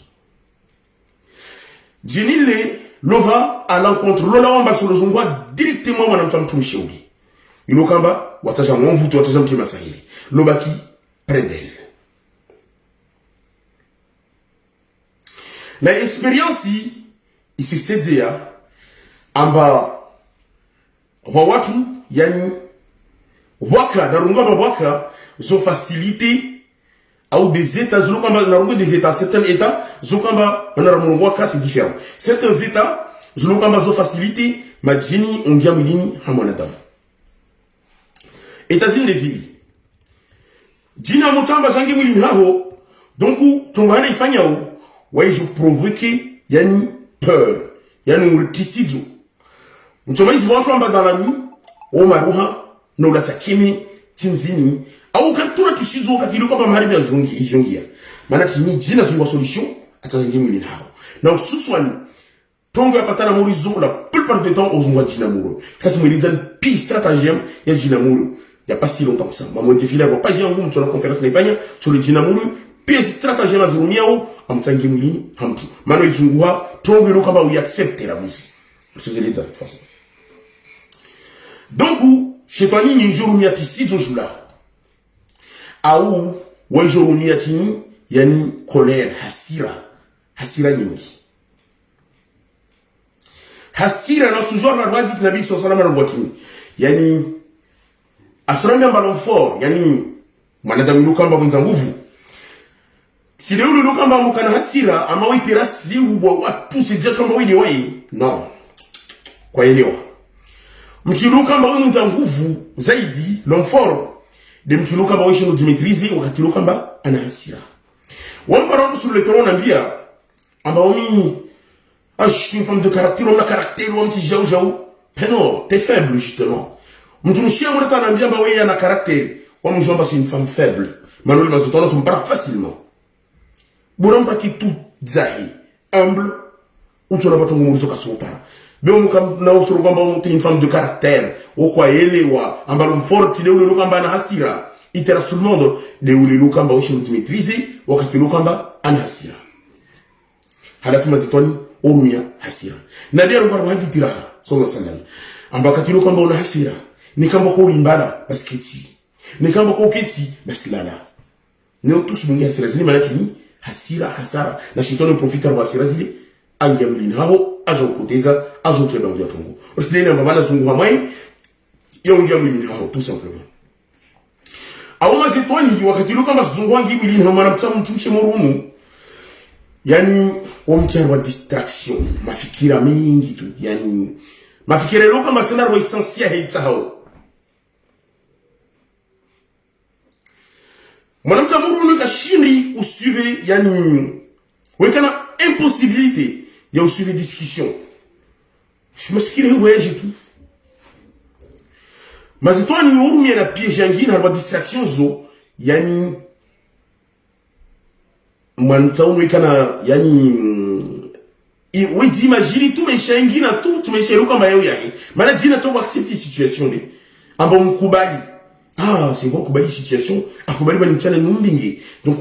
jinile lova à l'encontre lola wamba sur le zungwa directement mwanamta mtumishauri ilokamba wataja mvuto wataja mtu masahiri lobaki près d'elle na experience isisedzea amba wa watu yani waka na runga waka zo facilité ou des états zolokamba na runga des états certains états zokamba na runga waka c'est différent certains états zolokamba zo facilité majini ongia milini hamonadamu États-Unis les îles jina mutamba zangi milini haho donc tongana ifanyao ouais je provoquer yani peur yani urtisidzo mchomaizi watu amba dalani o maruha no latakimi tinzini au katura tisidzo katilo kwa maharibi ya jongia maana tini jina zungwa solution atazangi mwini hao na ususwani tongo ya patana murizo la plupart du temps ozungwa jina muro kasi mwilizan pi stratagème ya jina muro ya pas si longtemps que ça maman défilé va pas yangu mtu na conférence naifanya sur le jina muro pi stratagème azurumiao amtangi mwini hamtu maana izungwa tongo yero kamba uy accepter la musique c'est de toute façon donc shetani ni njurumia tisidzo jula au wajurumia tini yani colère hasira nyingi hasira na sujua na rwadi nabii sallallahu alaihi wasallam yani asrambia ballon fort yani mwanadamu lukamba mwenza nguvu si leo lukamba mukana hasira ama waitera si ubwa watu sije kamba wili wai non kwa elewa mkiruka mba mwenza nguvu zaidi l'homme fort de mkiruka mba wewe Dimitri wakati ruka mba ana hasira wamparano sur le terrain nambia amba omi je suis une femme de caractère on a caractère on petit jaou mais non t'es faible justement mtumshia mrata nambia amba wewe ana caractère wa mjomba c'est une femme faible manoli mazotona tumpara facilement buramba ki tout zahi humble ou tu n'as pas ton murizo kasopara Bien na usuru kwamba une femme de caractère okwa elewa ambalo mforti leo lelo kamba na hasira itera tout le monde leo lelo kamba wewe maîtriser wakati lelo kamba ana hasira halafu mazitoni urumia hasira na ndio kwa hadi tiraha sallallahu alaihi wasallam ambakati lelo kamba una hasira ni kamba kwa ulimbala basketi ni kamba kwa uketi basilala ni tous mungi hasira zini maana ni hasira hasara na shetani profita kwa hasira zile angia milini hao ajo poteza ajo teba ndia tongo osile na mama na zungu hamai yongia milini hao tout simplement au mazitoni wakati luka mazungu wangi milini hao mana mtsamu mtumshe morumu yani wamkia wa distraction mafikira mingi tu yani mafikira luka masena ro essentiel heitsa hao mwana mtsamu morumu kashindi usuive yani wekana impossibilité il y a aussi des discussions. Je me suis dit, ouais, j'ai tout. Mais c'est toi, il y a une piège, il y a une distraction, il y a une. Il y a une. Oui, d'imaginer tout mes chiens, tout mes chiens, comme il y a. Mais là, tu accepter la situation. En bon Koubali. Ah, c'est bon, Koubali, situation. Ah, Koubali, il y a une numbingue. Donc,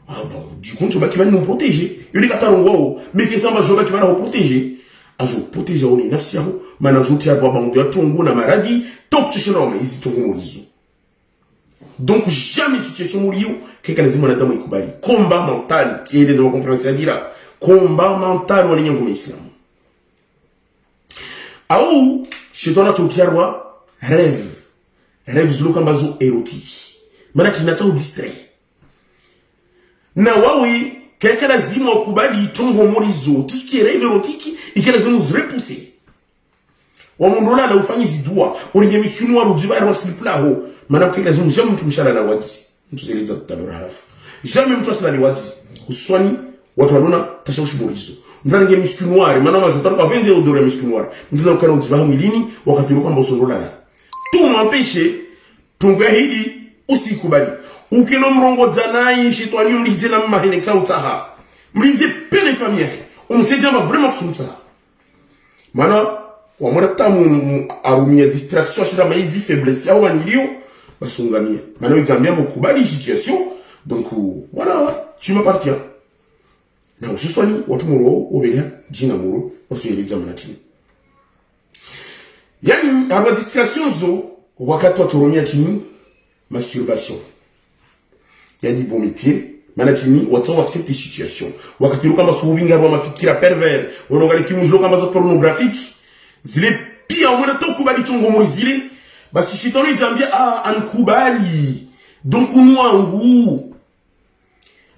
ah bon, du coup, tu vas qui va nous protéger. Il y a des gens mais qui sont qui va nous protéger. Ah, je protège on est nafsiaho, mana je tiens à boire mon tongo na maradi, tant que tu sais non mais ici tongo morizo. Donc jamais situation morio, quelqu'un les mona damo ikubali. Combat mental, tiens de la conférence à dire combat mental ou l'union comme islam. Ah ou, chez toi là tu tiarwa rêve zlo kambazo érotique. Mana qui n'attend distrait. Na wawi quelqu'un lazima ukubali tongo morizo tout ce qui est rêve érotique et que lazima repousser wamondola la ufanyizi dua uringe mishunu wa rujiba wa sliplaho maana kwa lazima jamais mtu mshala na wadi mtu zeleza tutalora halafu jamais mtu asala ni wadi uswani watu wadona tashawishi morizo mtaringe mishunu wa maana mazotana kwa benze odore mishunu wa mtu na ukana ujiba mwilini wakati uko kwamba usondola la tu mampeshe tunga hili usikubali ukino mrongo zanai shitwani mlize na mahene kautaha mlize pele famille umsaidia vraiment kusumsa mana wamora tamu arumia distraction shida maizi faiblesse ya wanilio basungamia mana uzambia mukubali situation donc voilà tu m'appartiens na usiswani watu muro obelia jina muro watu yeleza manatini yani aba distraction zo wakati watu rumia chini masturbation yani bon métier manatini watu accepte situation wakati ruka masubinga wa mafikira pervers wanaangalia films kama za pornographique zile pia mwana tokubali chongo muzile basi shitani itambia ankubali donc unwangu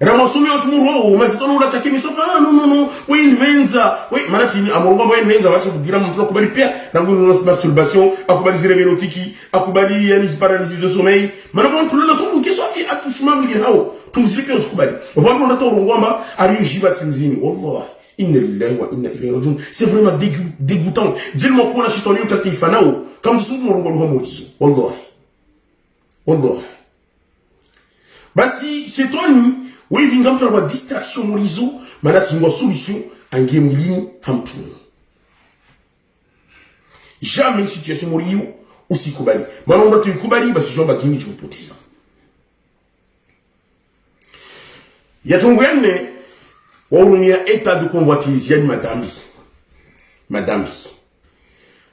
ramasumi otumuro mazitono ula takimi sofa no we invenza we manatini amurumba we invenza wacha kugira mtu akubali pia na nguzo masturbation akubali zile erotiki akubali yani paralysie de sommeil manabo mtu lolo sofu kesho afi atushima mwili hao tumzilipe usikubali watu ndo torongwamba arijiba tinzini wallahi inna lillahi wa inna ilayhi rajiun c'est vraiment dégoûtant dis-moi quoi la chitoni utakifa nao comme tu soumo rongo mmoja wallahi basi chetoni oui binga mtu wa distraction murizo maana singo solution angie mwilini hamtu jamais situation murio usikubali maana ndo tukubali basi jomba dini chupoteza yatungwene waurumia état de convoitise yani madambi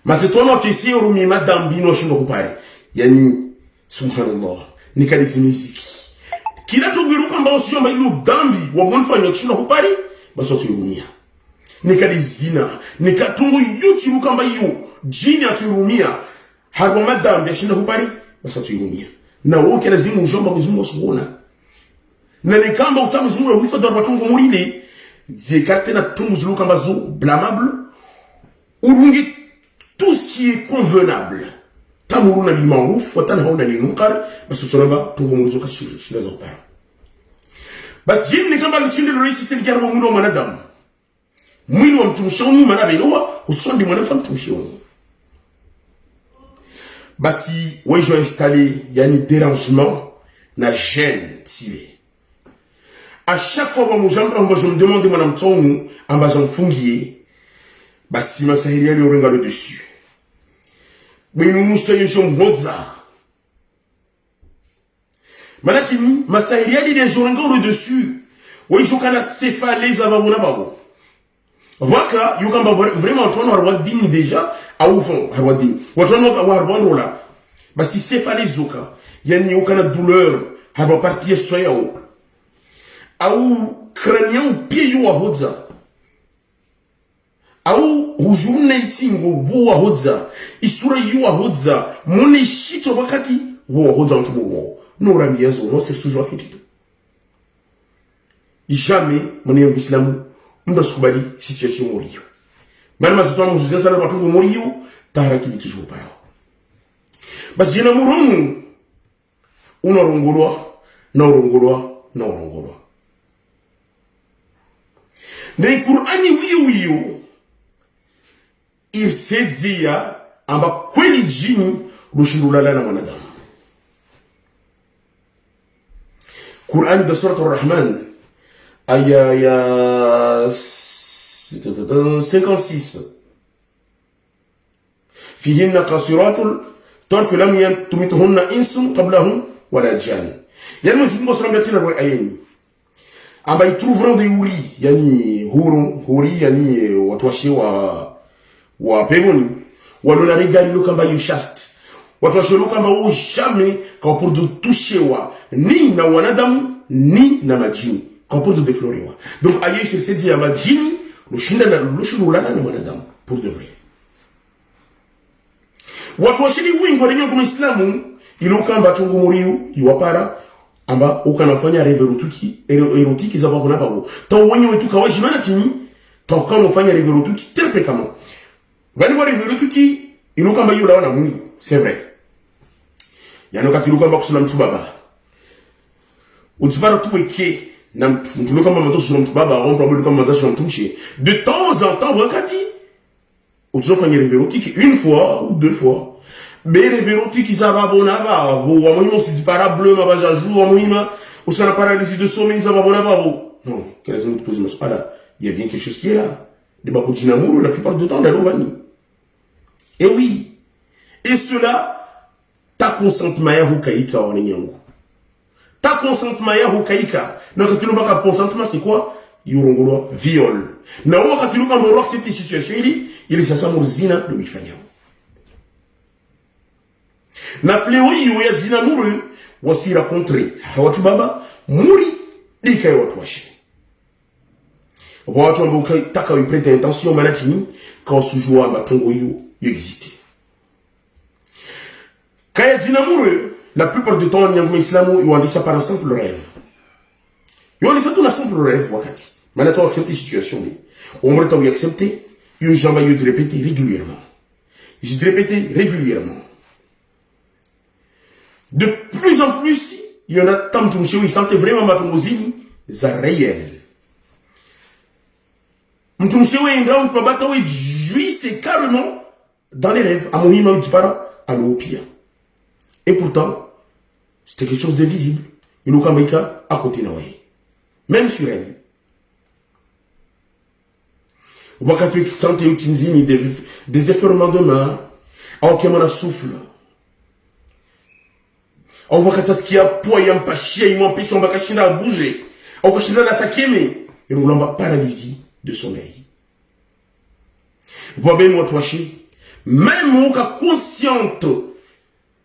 mazetona tisi urumia madambi no shindo kupare yani subhanallah nikadisi muziki kila tugiruka mbao sio mbailu dambi wa mwanfanya shindo kupare basi turumia nikadizina nikatungu yuti ruka mbayo jini aturumia harwa madambi shindo kupare basi turumia na wote lazima ujomba mzimu usiona na nikamba utamu mzimu ulifa darba tungu murile zécarter na tout musulman kambazo blâmable urungi tout ce qui est convenable tamuru na bilmaruf watana hauna ni munkar basi tunaba tungu mulizo kashinda za upara basi jini kamba nchinde roisi sengiara mwili wa mwanadamu mwili wa mtumshoni manabeloa usondi mwanafa mtumshoni basi wejo installer yani dérangement na gêne tile. À chaque fois que je me demande mon tongue, en bas en fungier, basi masahiria le renga le dessus. Mais nous nous sommes moza. Manatini, masahiria li des renga le dessus. Oui, je kana céphalé zababuna babo. Waka, you can vraiment tourner à Wadini déjà, à oufon, à Wadini. Watourner à Wadrola. Basi céphalé zoka. Yani aucune douleur, à ma partie soyao. Au crânien ou pied ou à hodza. Au hujune itingo bu à hodza. Isura yu à hodza. Mone shito wakati wo à hodza antumo. No ramiezo, no c'est toujours fait. Jamais mon islam mda skubali situation morio. Malma zitwa muzija sana batungo morio taharaki toujours pas. Bas jina muronu unorongolwa na urongolwa. Mais Qur'ani wiyo il sedzia amba kweli jini rushindulala na mwanadamu. Qur'ani da surat ar-Rahman aya ya 56 fihinna qasiratul tarf lam yantumituhunna insun qablahum wala jan. Yani mzungu sallallahu alayhi wa sallam amba itrouveront des huri yani huri yani watu wa pegoni walona regali lo kamba yushast watu washelo kamba o jamais quand pour de toucher wa ni na wanadamu ni na majini quand pour de déflorer wa donc aye se dit à majini lo shinda na lo shululana na wanadamu pour de vrai watu washili wingi wa kama Islamu ilo kamba tungu muriu iwapara amba ukanafanya erotiki za babu na babu to wenyewe tukawaji mana tini to kama ufanya erotiki tefe kama bali wa erotiki ilo kamba yule wana Mungu c'est vrai yano katiluka mba kusula mtu baba utibara tuweke na mtu kama mtu kusula mtu baba au mtu kama mtu kusula mtu mshi de temps en temps wakati utofanya erotiki une fois ou deux fois bere verotu kizaba bonaba bo wa muhima si parable ma bajaju wa muhima ou ça la paralysie de sommeil ça va bonaba bo non que les autres posent masala il y a bien quelque chose qui est là de ba continue amour la plupart du temps dans l'obani et oui et cela ta consentement ya hukaika wa nyangu ta consentement ya hukaika na katilo baka consentement c'est quoi yorongolo viol na wakati luka mboro accepter situation il est sasa murzina de wifanya na fleo hiyo ya zina muru wasira contre watu baba muri dika watu washi watu ambao taka wiprete intention manatini quand sujua matongo hiyo existe kaya zina muru la plupart du temps nyangma islamu ils ont dit ça par un simple rêve ils ont dit ça tout un simple rêve wakati maintenant accepter situation on va accepter ils jamais eu de répéter régulièrement ils répéter régulièrement. De plus en plus, il y en a tant de gens qui sentent vraiment matongozini za réel. Mtumshewe ingawa mpabata we jouissent carrément dans les rêves. À Mohima Udipara, à l'Opia. Et pourtant, c'était quelque chose de visible. Il nous kambaika à côté na way. Même sur elle. Wakati sente utinzini des efforements de main. Aokemana souffle. Au wakati sikia poa ya mpashia imempêche on bakashinda à bouger. Au kashinda d'attaquer et nous l'amba paralysie de sommeil. Vous pouvez me toucher même au cas consciente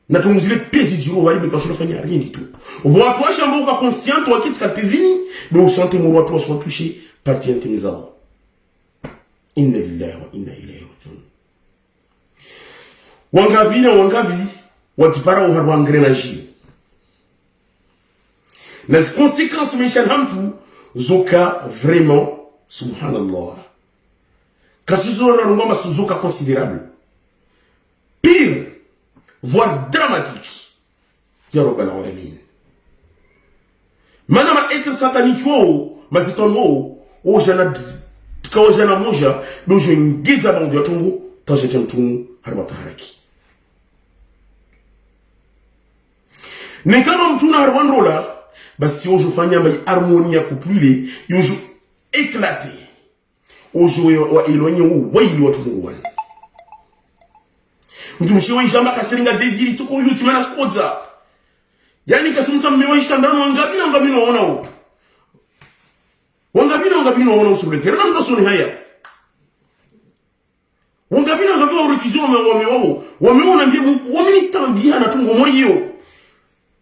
na tunguzile pesi diro wali be kashinda fanya rien du tout. Vous toucher au cas consciente wa kitska tezini do santé mo roi soit touché par tientimiza. Inna lillahi wa inna ilayhi raji'un. Wangabi watipara uharwangrenaji. Les conséquences Michel Hamtou zoka vraiment subhanallah. Quand tu zoka zoka considérable. Pire, voire dramatique. Ya Rabbal Alamin. Manama être satanique wo, maziton wo jana ka jana moja, do je ngeza bango yatungu, ta je temtu harbata haraki. Nekano mtuna harwandrola basi ojo fanya mai harmonie couplée yojo éclaté ojo wa éloigné ou waili watu ngwana mtumshiwe jamba kaseringa désir tuko yuti mana skodza yani kasumta mmewa ishandano wangapi na ngapi naona huko wangapi naona usule tena ndo soni haya wangapi wa refusé wameona mbie waministan bia na tungo morio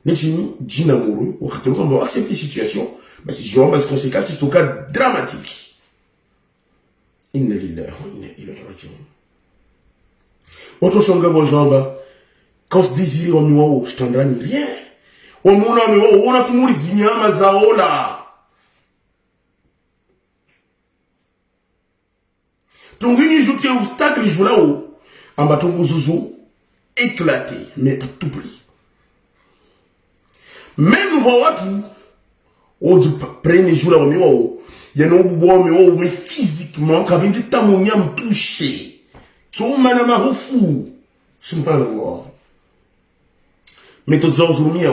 Nechini, djina mourou, ou quand on va accepter la situation, bah si je vois les conséquences, c'est un cas dramatique. Inna lillahi wa inna ilayhi raji'un. Autre chose, quand se désire au miwa, je t'en donne rien. Au mona miwa, on a tout mouru zinyama zaola. Tongini joute obstacle, je là haut, en bâton zouzou, éclaté, mais à tout prix. Même watu odu prene jour au miwa ya no bubo miwa mais physiquement kabindi tamunya mtouché tsoma na mahofu subhanallah mais tozo zumia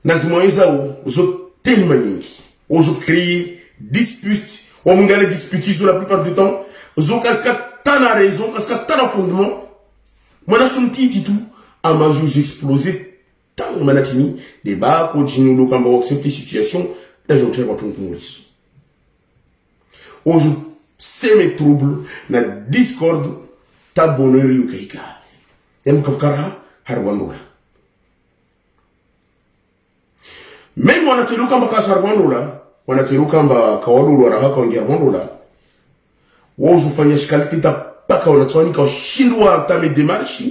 nazimoeza zo tellement nyingi ozo créer dispute o mungale disputer sur la plupart du temps zo kaska tana raison kaska tana fondement moi na chumti tout à ma juge explosé tant manatini débat continue le combat accepter situation les autres vont tout mourir aujourd'hui c'est mes troubles na discorde ta bonheur yu kaika em kapkara harwandola même wana teruka mbaka harwandola wana teruka mbaka kawadulu rahaka wangia harwandola wozu fanya shikalite ta paka wana tswani ka shindwa ta me démarche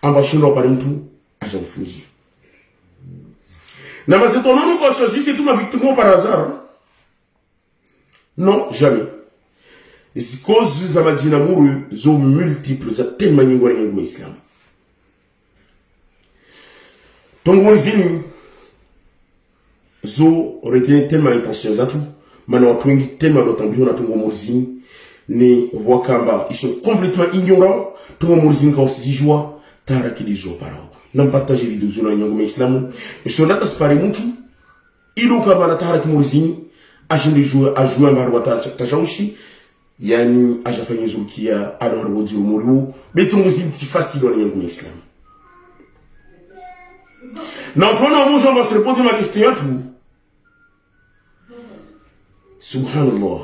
amba shindwa pale mtu ajamfungia. Na mais c'est ton nom qu'on choisit, c'est tout ma victime par hasard. Non, jamais. Et c'est cause de Zamadina Mourou, zo multiples, za tellement y'ingwari y'ingwa islam. Ton gorizini, zo retenu tellement intention za tout, maintenant twingi tellement d'autambi, on a ton gorizini, ne wakamba, ils sont complètement ignorants, ton gorizini quand on se joie, tara kilizo parao na partage video zuna nyangoma islamu shonata spare mtu ilo kama na tara kimurizini ashinde ajua marwa tajaushi yani ajafanya zukia adorbo di umuru betungu zinti facile wa nyangoma islamu na tuona mmoja ambao répondre ma question yetu subhanallah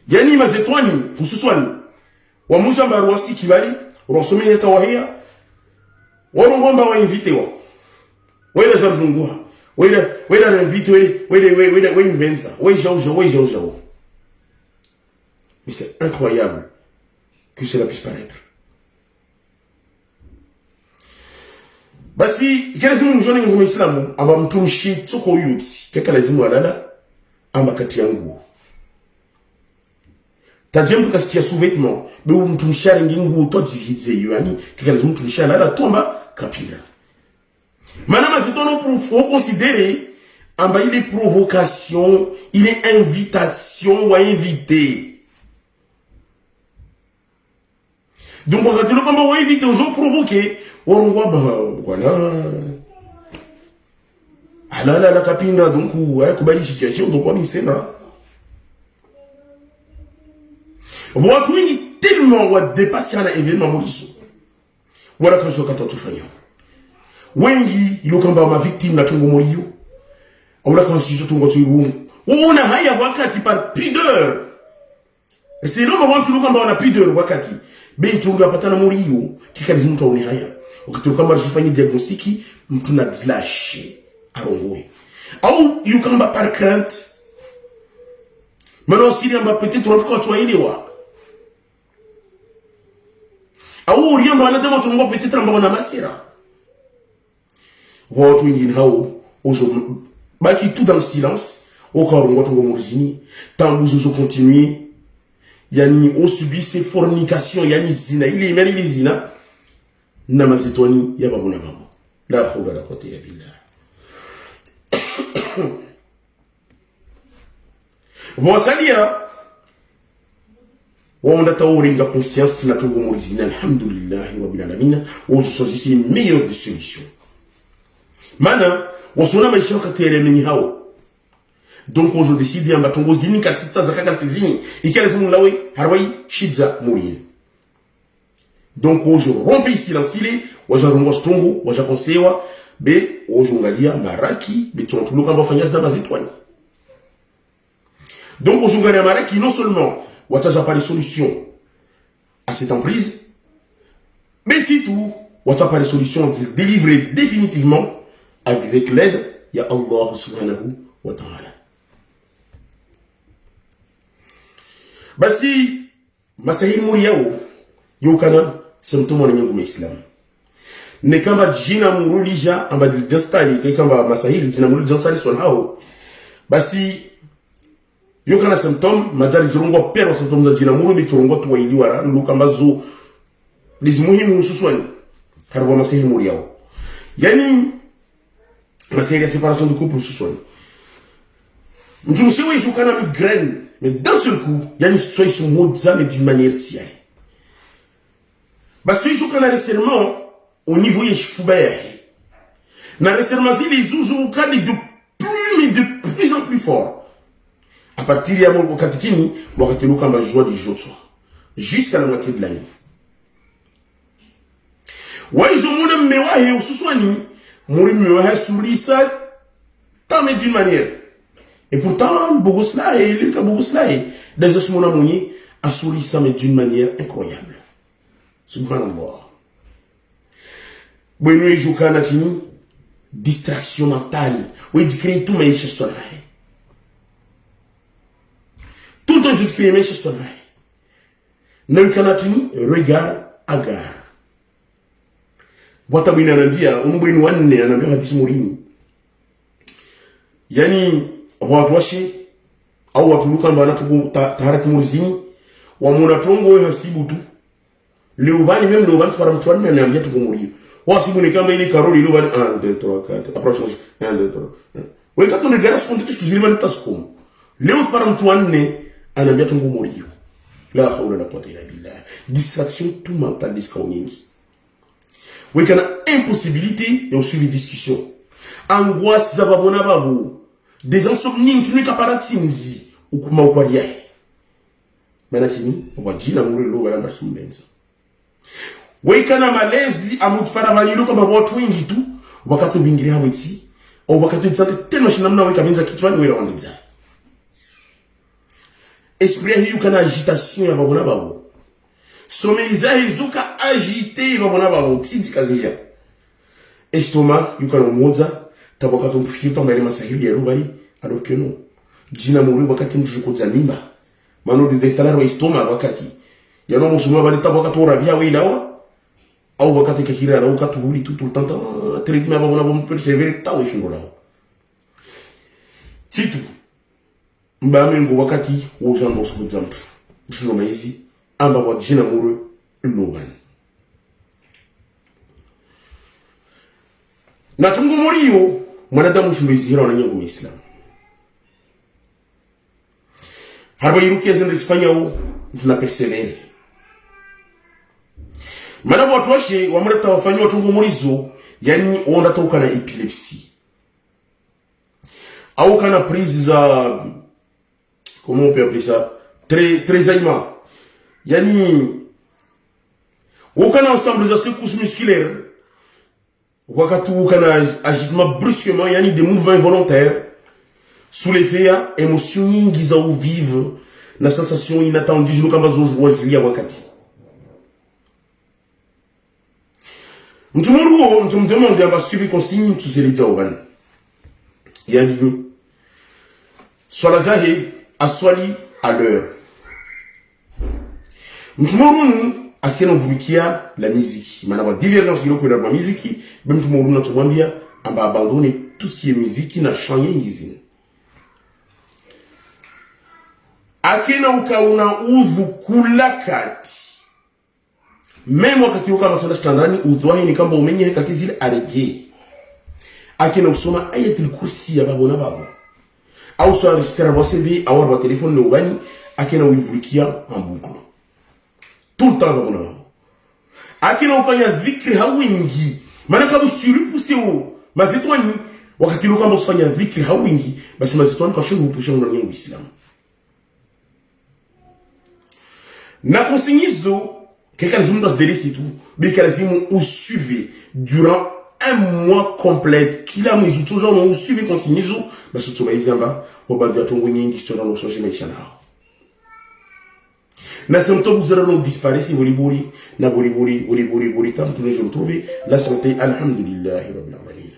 yani mazetwani hususan wa mmoja ambao wasi kibali rosomea tawahia warongomba wa invité wa wela zarzungua wela invité wela invenza ouais. Mais c'est incroyable que cela puisse paraître. Basi ikalazimu mjoni ngoma Islamu amba mtumshi tsoko yuti keka lazimu alala amba kati yangu tajemtu kasitia sous-vêtement be mtumshari ngingu todivise yani keka lazimu mtumshari alala tomba kapila manama zitono pour considérer amba il est provocation il est invitation ou invité. Donc on va dire comment on va éviter aux gens provoquer. On voit voilà. Ah là la capina donc ouais kubali situation donc on essaie là. Bon tu es tellement wa dépasser un événement moriso. Voilà quand je quand tu fanya. Wengi ilo kamba ma victime na tungo morio. Wala quand si je tungo tu room. On a haya wakati par pudeur. C'est là moment tu kamba on a pudeur wakati. Bei chungu yapatana muriyo kikalizimu tauni haya wakati kama rifanye diagnostiki mtu na dilashe arongoe au yukamba par crainte maintenant si amba peut-être on peut toi ilewa au rien bana dama tungo peut-être amba na masira watu wengine hao ojo baki tout dans le silence au karongo tungo murizini tambuzo continuer yani on subit ces fornications yani zina ili meri zina na mazetwani ya babu na babu la hawla la quwwata illa billah. Wasalia waonda tawringa conscience na tungo murizina alhamdulillah rabbil alamin on choisit une meilleure solution mana wasona maisha katere ni hao. Donc je décide en batongo zini kasista zakaka tezini ikalazimu lawe harwai shidza murini. Donc je rompe silence ile waja rongo stongo waja konsewa be ojungalia maraki be tontulu kamba fanyas na bazitwani. Donc ojungalia maraki non seulement wataja pas les solutions à cette emprise mais surtout wataja pas les solutions de délivrer définitivement avec l'aide ya Allah subhanahu wa ta'ala. Basi masahili muri yao yukana semtomo na nyungu Islam ne kama jina murulija amba dinstali kaisa amba masahili jina murulija dinstali son hao basi yukana semtom madari zurungo pero semtom za jina muru miturungo tuwaili wara luka mbazo lizimuhimu hususwani harwa masahili muri yao yani masahili ya séparation de couple hususwani mjumsewe yukana migraine. Mais d'un seul coup, il y a une histoire sur Moza, mais d'une manière tirée. Parce que je connais récemment au niveau des Choubert. Dans récemment, les zouzous de plus en plus fort. À partir de mon Katitini, on va retrouver comme la joie du jour soir. Jusqu'à la moitié de l'année. Ouais, je m'en ai mis au sous-soigné. Mon me souris ça, tant mais d'une manière. Et pourtant, Bogoslaï, le cas Bogoslaï, dans ce moment-là, a souri ça, mais d'une manière incroyable. Subhanallah. Bueno, je joue distraction mentale. Oui, il crée tout, mais il cherche ton aïe. Tout le temps, je crée, mais il cherche ton aïe. Dans le canatini, regard, agar. Boita bina nambia, unubwenu wanne, anambia hadisi murini. Yani, watu washe au watu luka mbana tuku taharaki murizini wa munatongo hasibu tu leubani meme leubani para mtu wanne anambia tuku muri wasibu ni kama ile karoli leubani 1 2 3 4 approche 1 2 3 wewe kama ni gara skonti tuzilima taskum leo para mtu wanne anambia tuku muri la hawla la quwwata illa billah distraction tout mental discount Oui, qu'il y a impossibilité, et aussi les discussions. Angoisse, zababona babu. Des insomnies, tu n'es qu'à paratinzi, ou kuma ou kwaria. Manakini, on va dire, l'amour l'eau, va la marche sous benza. Oui, qu'il y a malaise, à mout paravanilo, comme à boire twingi tout, wakati bingiri haweti, ou wakati disante, tellement chinamna, oui, kabenza kitwani, oui, la wandiza. Esprit, il y a une agitation, ya babona babu. Someiza izuka agité babona babu, titi kazija. Estomac, yukano moza, taboka ton fikiri ton bari masahili ya rubali, alors que non. Jina muri wakati mtu kuza mimba. Mano de installer wa estomac wakati. Ya no musuma bali taboka to rabia we lawa. Au wakati kakira la wakati huli tout le temps, traitement babona bon persévérer tawe shingo lawa. Titu. Mbamengo wakati wo jambo kuza mtu. Mshuno maizi amba wa jina muri loban. Na tungu muriyo, mwanadamu shumbezi hira wananyangu Muislamu. Harba irukia zende sifanya u, tuna persevere. Manabu watu washe, wamureta wafanyi wa tungu murizo, yani onda tauka na epilepsi. Au kana prise za, comment on peut appeler ça, trésaillement. Yani, wakana ensemble za secousses musculaires, wakati ukana agitement brusquement, yani des mouvements involontaires, sous l'effet ya émotion nyingi za uvive, na sensation inattendue, zino kamba zo joie jilia wakati. Mtumuru, mtumdemande amba suivi consigne, tuzele oban. Yani, swala zahe, aswali à l'heure. Mtumuru, aske non vulukia la musique. Manaba divergence de la musique, même tout le monde n'a pas on va abandonner tout ce qui est musique, qui n'a changé ngizine. Akena ukauna udhu kulakati. Même wakati uka masala standani udwahi ni kamba umenye hekati zile arege. Akena usoma ayatul kursi ya babu na babu. Au so enregistrer wa CV, awar wa téléphone le ubani, akena uivulukia en boucle. Tout le temps babu na babu. Akina ufanya dhikri hawingi. Maana kama ushiripusi u mazitwani wakati luka kama ufanya dhikri hawingi, basi mazitwani kwa shungu upusha ndani ya Uislamu. Na consignizo quelqu'un les hommes délice tout, mais qu'elles ont suivi durant un mois complet. Qu'il a mis toujours on suivi consignizo, bah surtout bah izamba, au bas de ton winning sur dans le changement channel. Na symptômes vous allez disparaître si vous libori na bolibori tam tous les jours trouver la santé alhamdulillah rabbil alamin.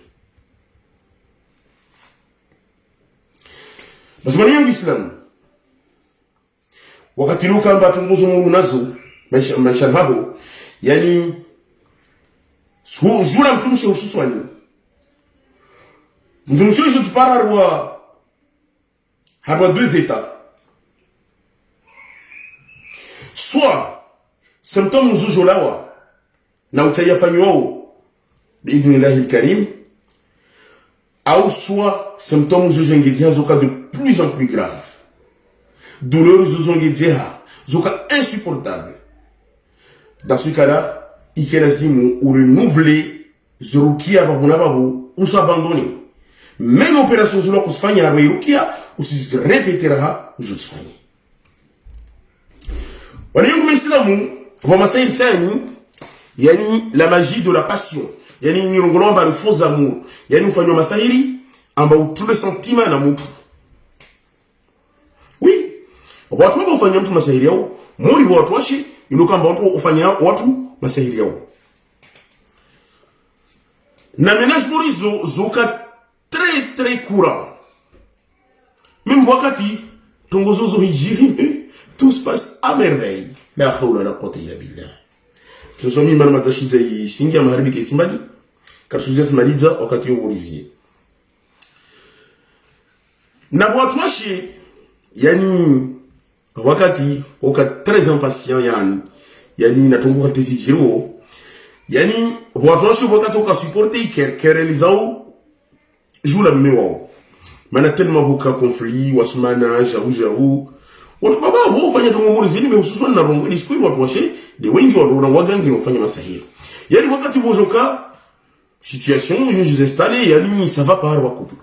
Basi mwana Islam wakati luka amba tunguzo mungu nazo maisha habo yani jura mtumshe ususwani mtumshe je te parle harwa deux états. Soit, symptômes zoujolawa, na utaya fanyuao, bi'idhnillahi al-karim, ou soit, symptômes zoujengediha, zoka de plus en plus grave. Douleur zoujengediha, zoka insupportable. Dans ce cas-là, ikelazimu ou renouveler, zorukia babunababu, ou s'abandonner. Même opération zoula kusfanya na bairukia, ou si répétera, ou josfanya. Waliungu Muislamu kwa masaili tani yani la magie de la passion yani nyongolomba le faux amour yani ufanywa masaili amba utule sentima na mtu. Oui, watu wako ufanya mtu masaili yao muri watu washi iluka amba watu ufanya watu masaili yao na ménage morizo zoka très courant même wakati tongozozo hijiri tout se passe à merveille. La hawla la quwwata illa billah. Ce sont mis malama tashiza singia maharibi ke simbali. Karsuja smaliza wakati yobulizie. Na watu washi yani wakati oka très impatient yani natungu kwa tesijiro. Yani watu washi wakati oka supporter kerelizao jula mmewao. Mana tellement boka conflit wasmana jaou watu baba wao fanya tungo muri zini mehususan na rongo disku watu washe de wengi watu na wagangi wafanya masahiri Yani wakati bojoka situation je installé yani ça va pas wa couple.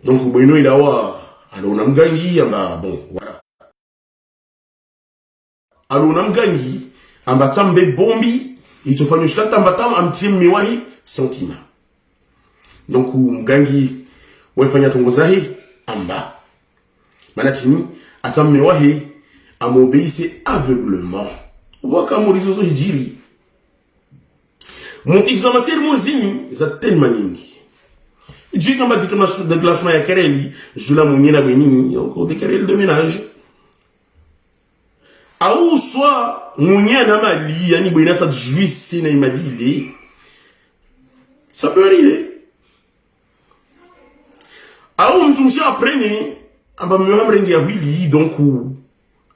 Donc bwino ilawa alona mgangi amba bon voilà. Alona mgangi amba tambe bombi itofanya shikata amba tam amtie miwahi sentiment. Donc mgangi wafanya tongozahi amba manatini atambe wahi amobéisse aveuglement. Waka morizozo hijiri. Motif za masiri mozini za tellement nyingi. Dieu kamba déclenchement ya kereli jula munyina benini yoko de kereli de ménage. Au soit munyana mali yani boina ta juice na imali. Ça peut arriver. Au mtumsha aprene amba mmehamrengi ya wili donc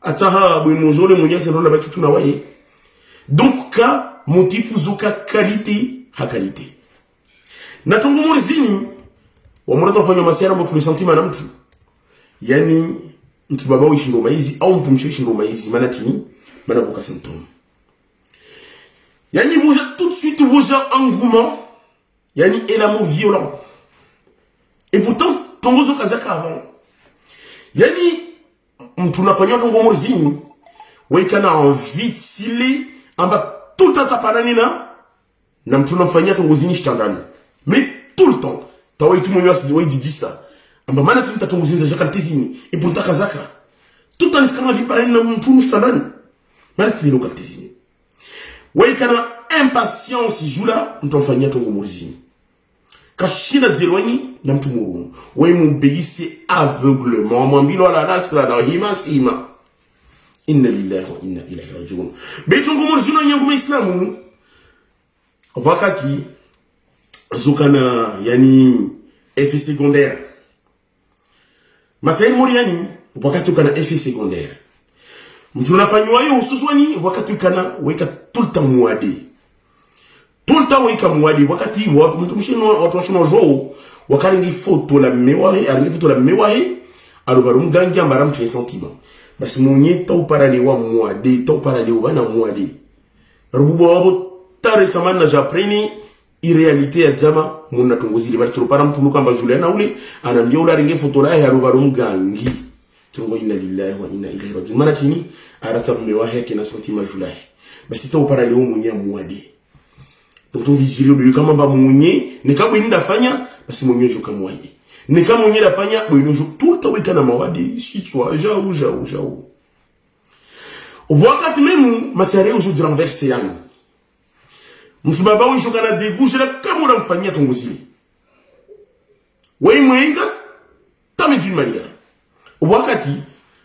ataha bwe mojole mwenye sero la baki tunawaye. Donc ka motifu zuka qualité ha qualité. Na tungu murizini wa murata wafanya masera mtu sentima na mtu. Yani mtu baba uishi ndo maizi au mtu mshishi ndo maizi maana tini maana boka symptôme. Yani vous êtes tout de suite vous engouement. Yani un amour violent. Et pourtant tongo zo kazaka avant. Yani mtu nafanya tongo murizini waikana envie amba tout le temps tapanani na mtu nafanya tongo zini shtandani. Mais tout le temps tawa itu mwenye wasi didi ça amba mana tunta tongo zini za kaltezini et pour ta kazaka tout en iskana vi parani na mtu shtandani mana tilo kaltezini waikana impatience jula mtu nafanya tongo murizini kashina dzirwani na mtu murunu wai mubeyise aveuglement mwambilo ala nasra da hima inna lillahi wa inna ilayhi rajiun. Betongo murizino nyangu islamu wakati zukana yani effet secondaire. Masaili moriani wakati ukana effet secondaire. Mtu nafanywa hiyo hususwani wakati ukana weka tout le temps muade. Tout le temps weka muade wakati watu mtu mshino watu washino joo wakaringi foto la mewahe aringi foto la mewahe arubaru mgangi ambara mtu sentiment. Basi mwenye tau paralewa muade tau paralewa na muade. Rububo wabo tare samana japreni irealite ya jama muna tunguzili bali chulupara mtu lukamba Juliana ule anambia ula ringe foto la ya rubaru mgangi. Tungo inna lillahi wa inna ilayhi rajiun. Mana chini arata mmewahe yake na sentiment Juliana. Basi tau paralewa mwenye muade. Donc on vigile de kama ba mwenye ni kama inda fanya basi mwenye joka muade. Ni kama mwenye dafanya bwino joka tout le temps wekana mawadi shitwa jau. Wakati memu masare uju renverser yani. Msubaba wisho kana degouche la kama unamfanyia tongozili. Wewe mwenga kama d'une manière. Wakati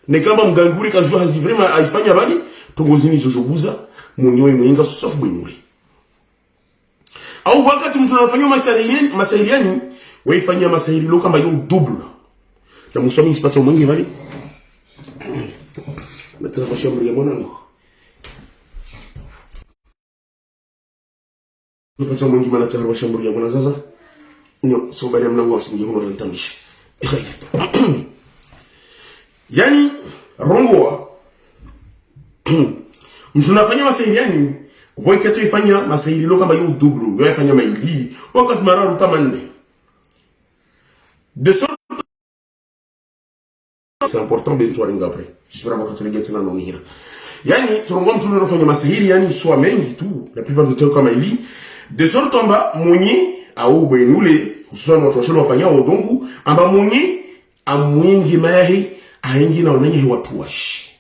ne kama mganguri kajua hazi vraiment aifanya bali tongozini jojobuza mwenyewe mwenga sauf bwinure. Au wakati mtu anafanywa masahiriani wewe fanya masahiri lo kama yo double. Na msomi sipata mwingi bali. Nataka kushambulia mwanangu. Nipata mwingi maana tayari washambulia mwana sasa. Nyo so bali mlango usingie huko nitambisha. Yani rongoa. Mtu anafanya masahiriani wewe ketu ifanya masahiri lo kama yo double. Wewe fanya maili wakati mararu tamande. De sorte c'est important de toi après. J'espère que tu les gets non hira. Yani turongo mtu nafanya masahiri yani swa mengi tu la plupart du temps kama ili de sorte amba mwenye au benule hususan watu washolo wafanya odongo amba mwenye amwingi mayahi aingi na onenye watu washi.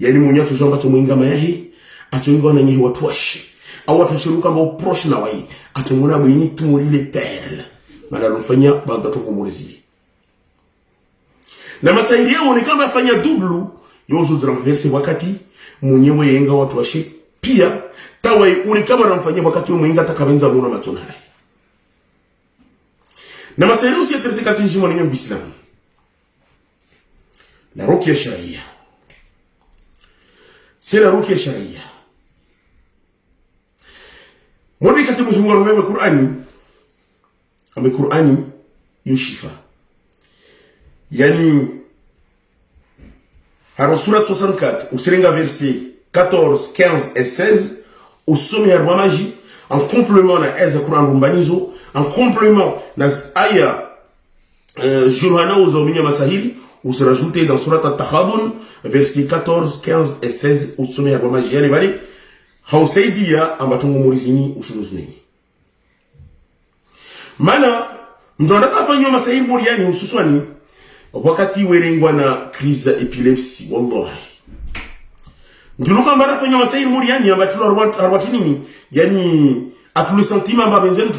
Yani mwenye tujamba tumwinga mayahi atuinga onenye watu washi. Au watu shiruka mba proche na wai atumuna bwini tumulile perle. Mala nufanya banda toko murizili. Na masahiri yao ni kama afanya dublu yozo renverser wakati mwenyewe yenga watu washe pia tawa unikama ramfanyia wakati mwenga atakabenza muna matona hai. Na masahiri usi ya tertika tinjimo ni Islam. La ruqya sharia. C'est la ruqya sharia. Mwani kati mzungu wa Qur'ani ame Qur'ani yushifa. Yani haro surat 64 usirenga verset 14, 15 et 16 usomi harwa maji en complément na eza Quran rumbanizo, en complément na aya Jurhana uzominya masahili, ou se rajouter dans Surat At-Takhabun, versets 14, 15 et 16, ou se met à Bama Jiali Bali, hausaidia ambatungu murizini ushunuzuni. Mana, mtondaka fanyo masahili muriani hususwani, wakati werengwa na crise epilepsi, wallahi. Mtuluka mbara fanyo masahili muriani, ambatulu arwatinini, yani, atulu sentima amba benzentu,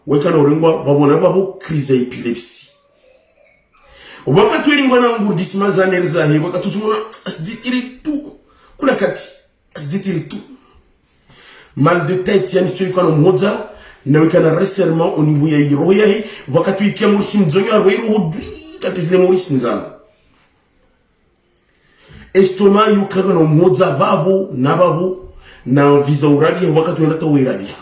weka na urengwa, babona babu crise epilepsi. Wakati weringwa na ngurdisma za nerzahe, wakati tumuna asdikiri tu, kula kati, asdikiri tu. Mal de tête, yani tu yikana mmoja, na wikana resserrement au niveau ya iroho yahe, wakati wikia murishi mzonyo arweiru hodui, kati zile murishi nzana. Estoma yukana mmoja babu, na visa urabia, wakati wendata uirabia.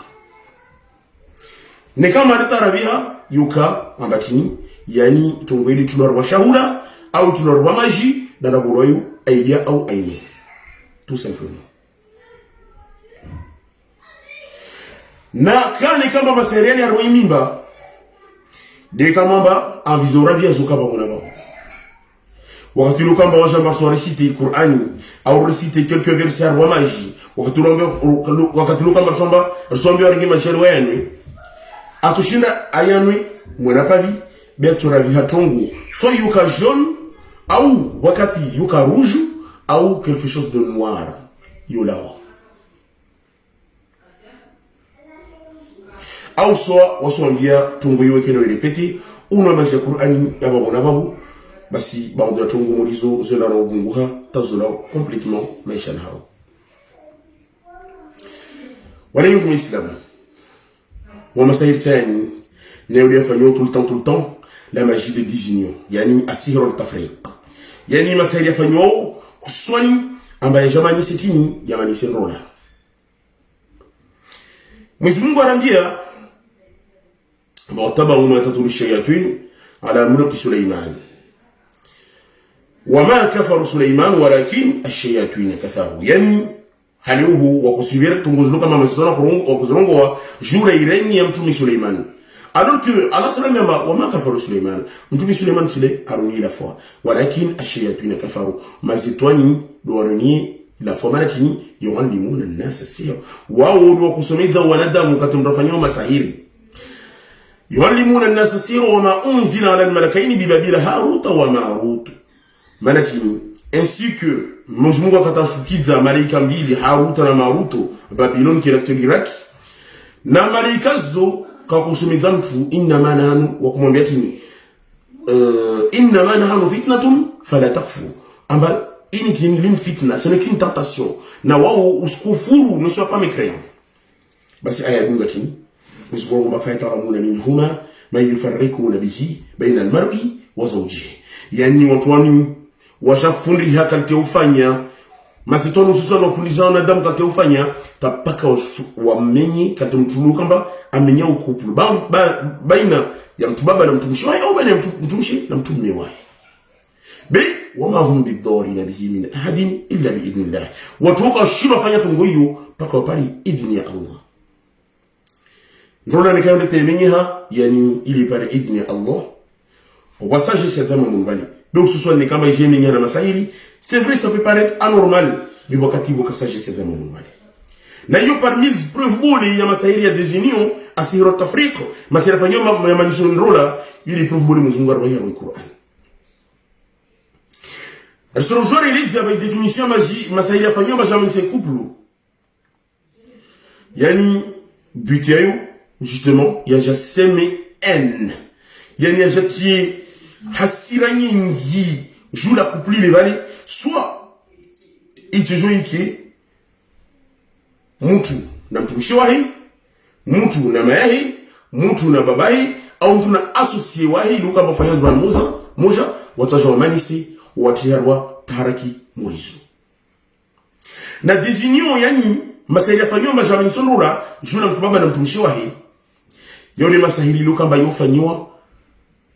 Nekama adata rabia, yuka, ambatini, yani tungweli tunarwa shahura au tunarwa maji na naboroyu aidia au aini, tout simplement. Na kani kama maseriani arwa mimba de kamamba envisora bia zukaba kuna ba wakati lukamba wajamba so reciter Qur'ani au reciter quelques versets arwa maji wakati lukamba somba arigi masherwa yanwi atushinda ayanwi mwana pabi Bertura vihatongo, soit yuka jaune, ou wakati yuka rouge, ou quelque chose de noir, yolao. Ou soit, waswambia, tongo yuweke no répété, ou no magia Qur'ani, yababu nababu, basi, bande tongo morizo, zelana obunguha, tazolao, complètement, maishan hao. Wala yukum islam. Wamasahir tani, néolia fanyo tout le temps, la magie de disignon, yani asihro al-tafriq. Yani masahiri yafanyo kuswani ambaye jamani setini jamani senrola. Mwenyezi Mungu anambia wattaba'u ma tatlu ash-shayatin ala mulki Sulaiman. Wama kafaru Sulaiman walakin ash-shayatin kafaru. Yani haliuhu wa kusubira tunguzuluka mama sona kurungu wa kuzulungu wa jura ireni ya mtumi Sulaiman. Alors que Allah sallam yamba wa ma kafaru Sulaiman, mtumi Sulaiman sile aruni la foi, walakin ash-shayatin kafaru, mazitwani doaroni la foi manatini yuallimuna an-nas as-sihr, wao ndio kusomeza wanadamu katumrafanywa masahiri, yuallimuna an-nas as-sihr wa ma unzila ala al-malakaini bi babila Harut wa Marut, manatini ainsi que Mungu akatashukiza malaika mbili Harut na Marut Babylon kiratuli Iraki na malaika zo kakushumiza mtu inma nahnu wa kumwambia tini inma nahnu fitnatun fala takfur, amba ini tini lim fitna, ce n'est qu'une tentation, na wao usikufuru, ne sois pas mécréant. Basi aya dunga tini Mungu mafayataramuna minhuma ma yufarriquna bihi baina almar'i wa zawjihi, yani watu wani washafundi hakalte ufanya masitonu susana ufundizana na damu kate ufanya tapaka wamenyi kate mtulu kamba amenya ukupulu baina ya mtu baba na mtumishi wake au baina ya mtumishi na mtume wake. Be wama hum bidhari bihi min ahadin illa bi idnillah, watoka shiro fanya tungoyo paka wapari idni ya Allah. Ndola nikaende temenyeha, yani ili pare idni ya Allah wasaje sezama mungali. Donc ce soit comme j'ai mis na masahiri, c'est vrai, ça peut paraître anormal, mais wakati woka sagesse c'est vraiment normal. Na yo parmi les preuves boli ya masahiri ya désignon asihro tafriq, masira fanyo ya manisho nrola, yili preuve boli Mungu arwa ya Qur'an. Alors aujourd'hui il y a une définition magie masahiri ya fanyo majamani c'est couple. Yani butayo justement, il y a déjà semé haine. Yani il y a déjà hasira nyingi joue la couple les balais, soit il te joue qui mutu na mtumishi wahi, mutu na mayahi, mutu na babahi, au mtu na associé wahi, luka mafanya zwa moja wataja manisi watiharwa taharaki murizu na désignon, yani masahiri fanyo majamini sonura joue la mbaba na mtumishi wahi, yone masahiri luka mba yofanywa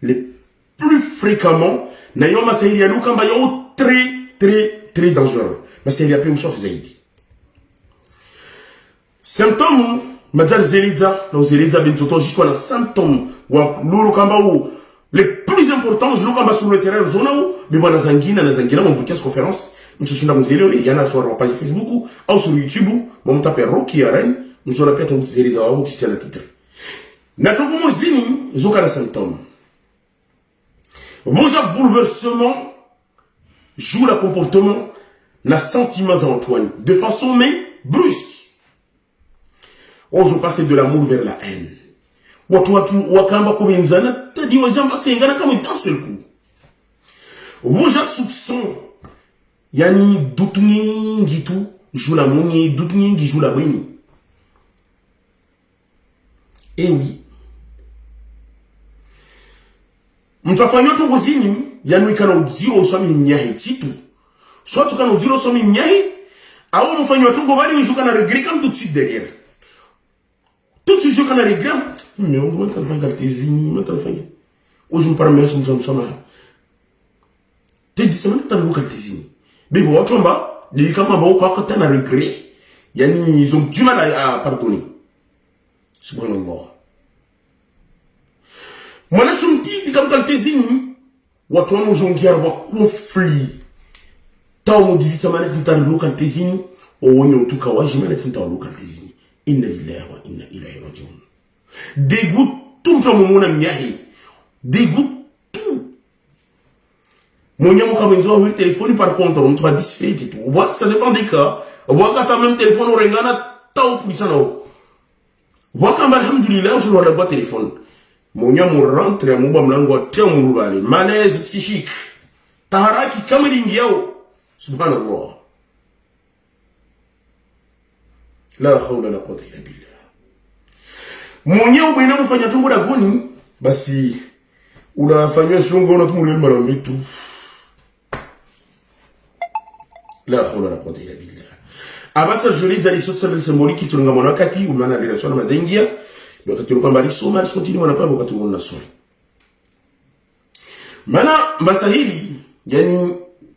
les plus fréquemment na yo masahiri ya luka mba yo très dangereux, masahiri ya pe usof zaidi. Symptôme Madal Zelidza, na Zelidza Bentoto, jusqu'à la symptôme, ou l'eau kamba ou, les plus importants, je l'ai sur le terrain, zona ou, mais bon, na Zangina, on vous casse conférence, monsieur China Mouzelio, il y en a sur la page Facebook, ou sur YouTube, mon tapé Rocky Aren, nous on appelle ton Zelidza, ou si tu as le titre. Natoko Mozini, zoka la symptôme. Vos bouleversement, joue le comportement, na sentiments à Antoine, de façon mais brusque. Oh, je passe de l'amour vers la haine. Wakamba Koubenzana, t'as dit, Wajamba, c'est un gars comme d'un seul coup. Woja soupçon, Yani Doutni Gitu, joue la mouni, Doutni qui joue la brini. Eh oui. Mtafanyo tu wazini, Yani wikano zero swami mnyahi titu. Soit tu kano zero swami mnyahi, awo mfanyo tu gobali wijuka na regret comme tout de suite derrière. Tout ce jeu qu'on a réglé, mais on va faire Galtésini, on va faire. Aujourd'hui, on parle de ce que nous sommes. Tu dis, c'est maintenant que Galtésini. Mais bon, tu vois, les camarades, quand on a regret, ils ont du mal à pardonner. Subhanallah. Moi, je me dis, comme Galtésini, tu vois, nous avons un conflit. Tant on dit, ça m'a dit, tu as le Galtésini, ou en tout cas, je m'en ai dit, tu as le Galtésini. Inna lillahi wa inna ilayhi rajiun. Dégoûte tout le monde dégoûte tout. Mon yamo comme ils ont eu téléphone par contre, on va disfait et tout. Ça dépend des cas. On voit quand même téléphone au rengana, tao puissant. On voit quand alhamdulillah, je dois le téléphone. Mon yamo rentre à Mouba Mlango, tiens mon roubale. Malaise psychique. Tahara qui kamelingiao. Subhanallah. La hawla la quwwata illa billah. Mwenyewe bwana mfanya tumbo la goni basi unafanywa shungo na tumulele mara mitu. La hawla la quwwata illa billah. Abasa joli za liso sala symbolique tulunga mwana wakati umana relation na mazengia wakati kwamba lisoma continue mwana pa wakati mwana sori. Mana masahili yani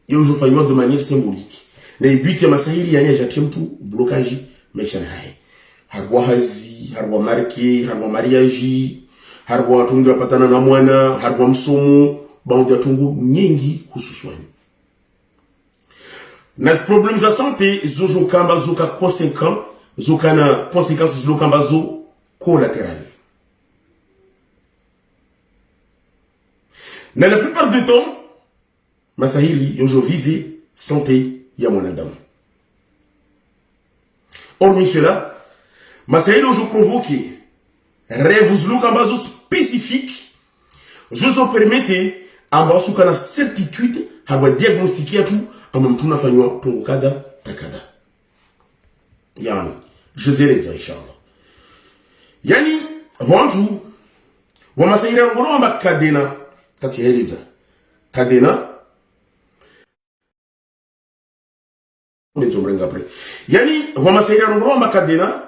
yojofanywa de manière symbolique. Na but ya masahili yani ajatie mtu blocage maisha naye. Harwa hazi, harwa marke, harwa mariage, harwa tungu patana na mwana, harwa msomo, baadhi ya tungu nyingi hususwani. Na problèmes za santé zojo kamba zoka conséquent, zoka na conséquences zo kamba zo collatéral. Na la plupart du temps, masahili yojo vise santé ya mwanadamu. Hormis cela, Masaïlo je provoque rêves look spécifique. Je vous permette à la certitude à diagnostiquer tout en même temps fanyo ton kada takada. Yani, je dirais dire Inch'Allah. Yani, bonjour. Wa masaïra ngoro mba kadena kati heleza. Kadena yani wamasaida ngomba kadena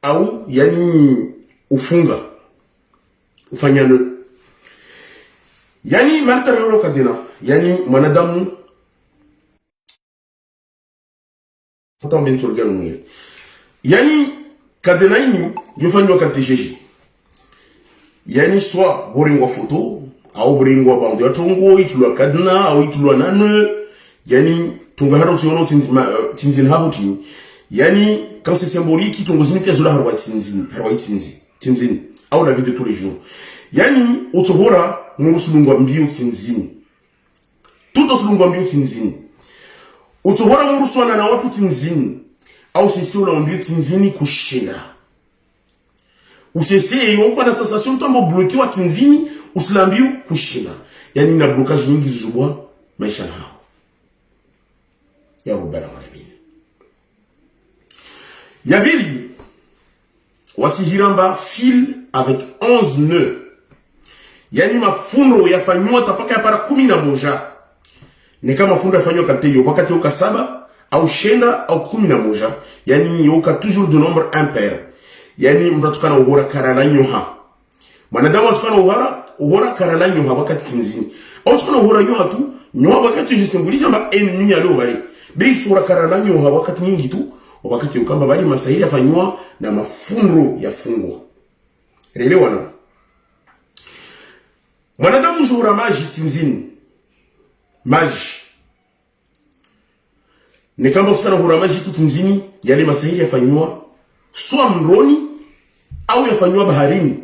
au yani ufunga ufanyano yani martara kadena yani mwanadamu Pourtant, bien sûr, yani kadena ini yofanywa kantejeji yani soit boringwa photo au boringwa bande ya tongo itulwa kadena au itulwa nane yani tunga haro tiono tinzin habuti yani quand c'est symbolique tungo zini pia zula harwa tinzin au la vie de tous les jours yani utohora murusulungwa mbio tinzin tuto sulungwa mbio tinzin utohora muruswana na watu tinzin au sisi ula mbio tinzini kushina usese yonko na sensation tombo bloqué wa tinzini usilambio kushina yani na blocage nyingi zujubwa maisha nao ya Rabbal Alamin. Yabili wasihiramba fil avec 11 nœuds. Yani mafundo yafanywa tapaka para 11. Ni kama mafundo yafanywa kati wakati yoka 7 au shenda au 11. Yani yoka toujours de nombre impair. Yani mtatukana uhora karala nyoha. Mwanadamu atukana uhora karala nyoha wakati tinzini. Au tukana uhora nyoha tu, nyoha wakati je symbolize amba ennemi alo bari. Bei fura karala nyoha wakati nyingi tu wakati ukamba bali masahiri yafanywa na mafundo ya fungo. Elewa na mwanadamu zuhura maji tinzini maji ni kamba usikana hura maji tu tinzini yale masahiri yafanywa swa mroni au yafanywa baharini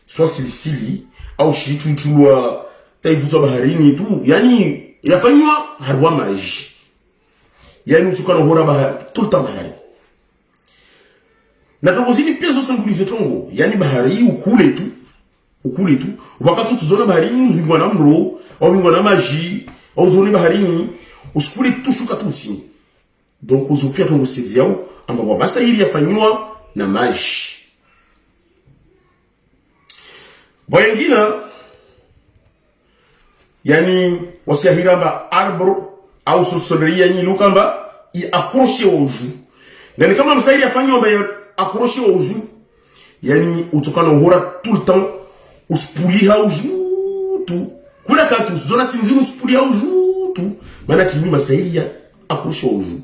swa silisili au shituchulwa taivutwa baharini tu, yani yafanywa harwa maji, yani utukana hura bahari tulta bahari na tongozini pia zo sangulize tongo, yani bahari ukule tu wakati tuzona baharini uzingwa na mro au uzingwa na maji au zone baharini usikule tu shuka tu chini. Donc uzupia tongo sezi yao ambapo masahiri yafanywa na maji. Boyengina yani wasiahiramba arbro au sorcellerie ni lukamba i accrocher au jour. Na ni kama msahiri yafanywa ba accrocher au jour. Yani utokana uhora tout le temps uspuliha au jour tu. Kuna katu zona tinzini uspuliha au jour tu. Maana kimi masahiri ya accrocher au jour.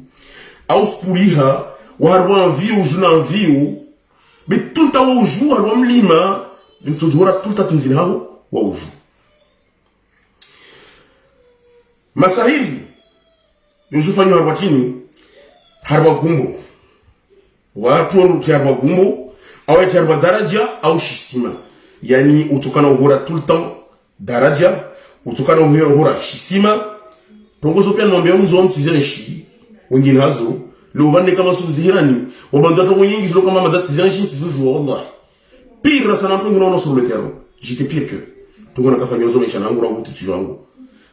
Au spuliha warwa envie au jour na envie mais tout le temps au jour warwa mlima nitujora tout le temps tinzini hao wa au jour. Masahiri yuzufanywa harwa chini harwa gumbo watu wanuti harwa gumbo au eti harwa daraja au shisima, yani utokana uhura tout le temps daraja utokana uhura shisima. Tongozo pia nwambia mzo mtizere shi wengine hazo leo bande kama su zihirani wabanda tongo nyingi zilo kama madati zihirani shi sizuju wallahi pire sana tongo nono sur le terrain j'étais pire que tongo nakafanya uzo maisha nangu rangu tiju wangu.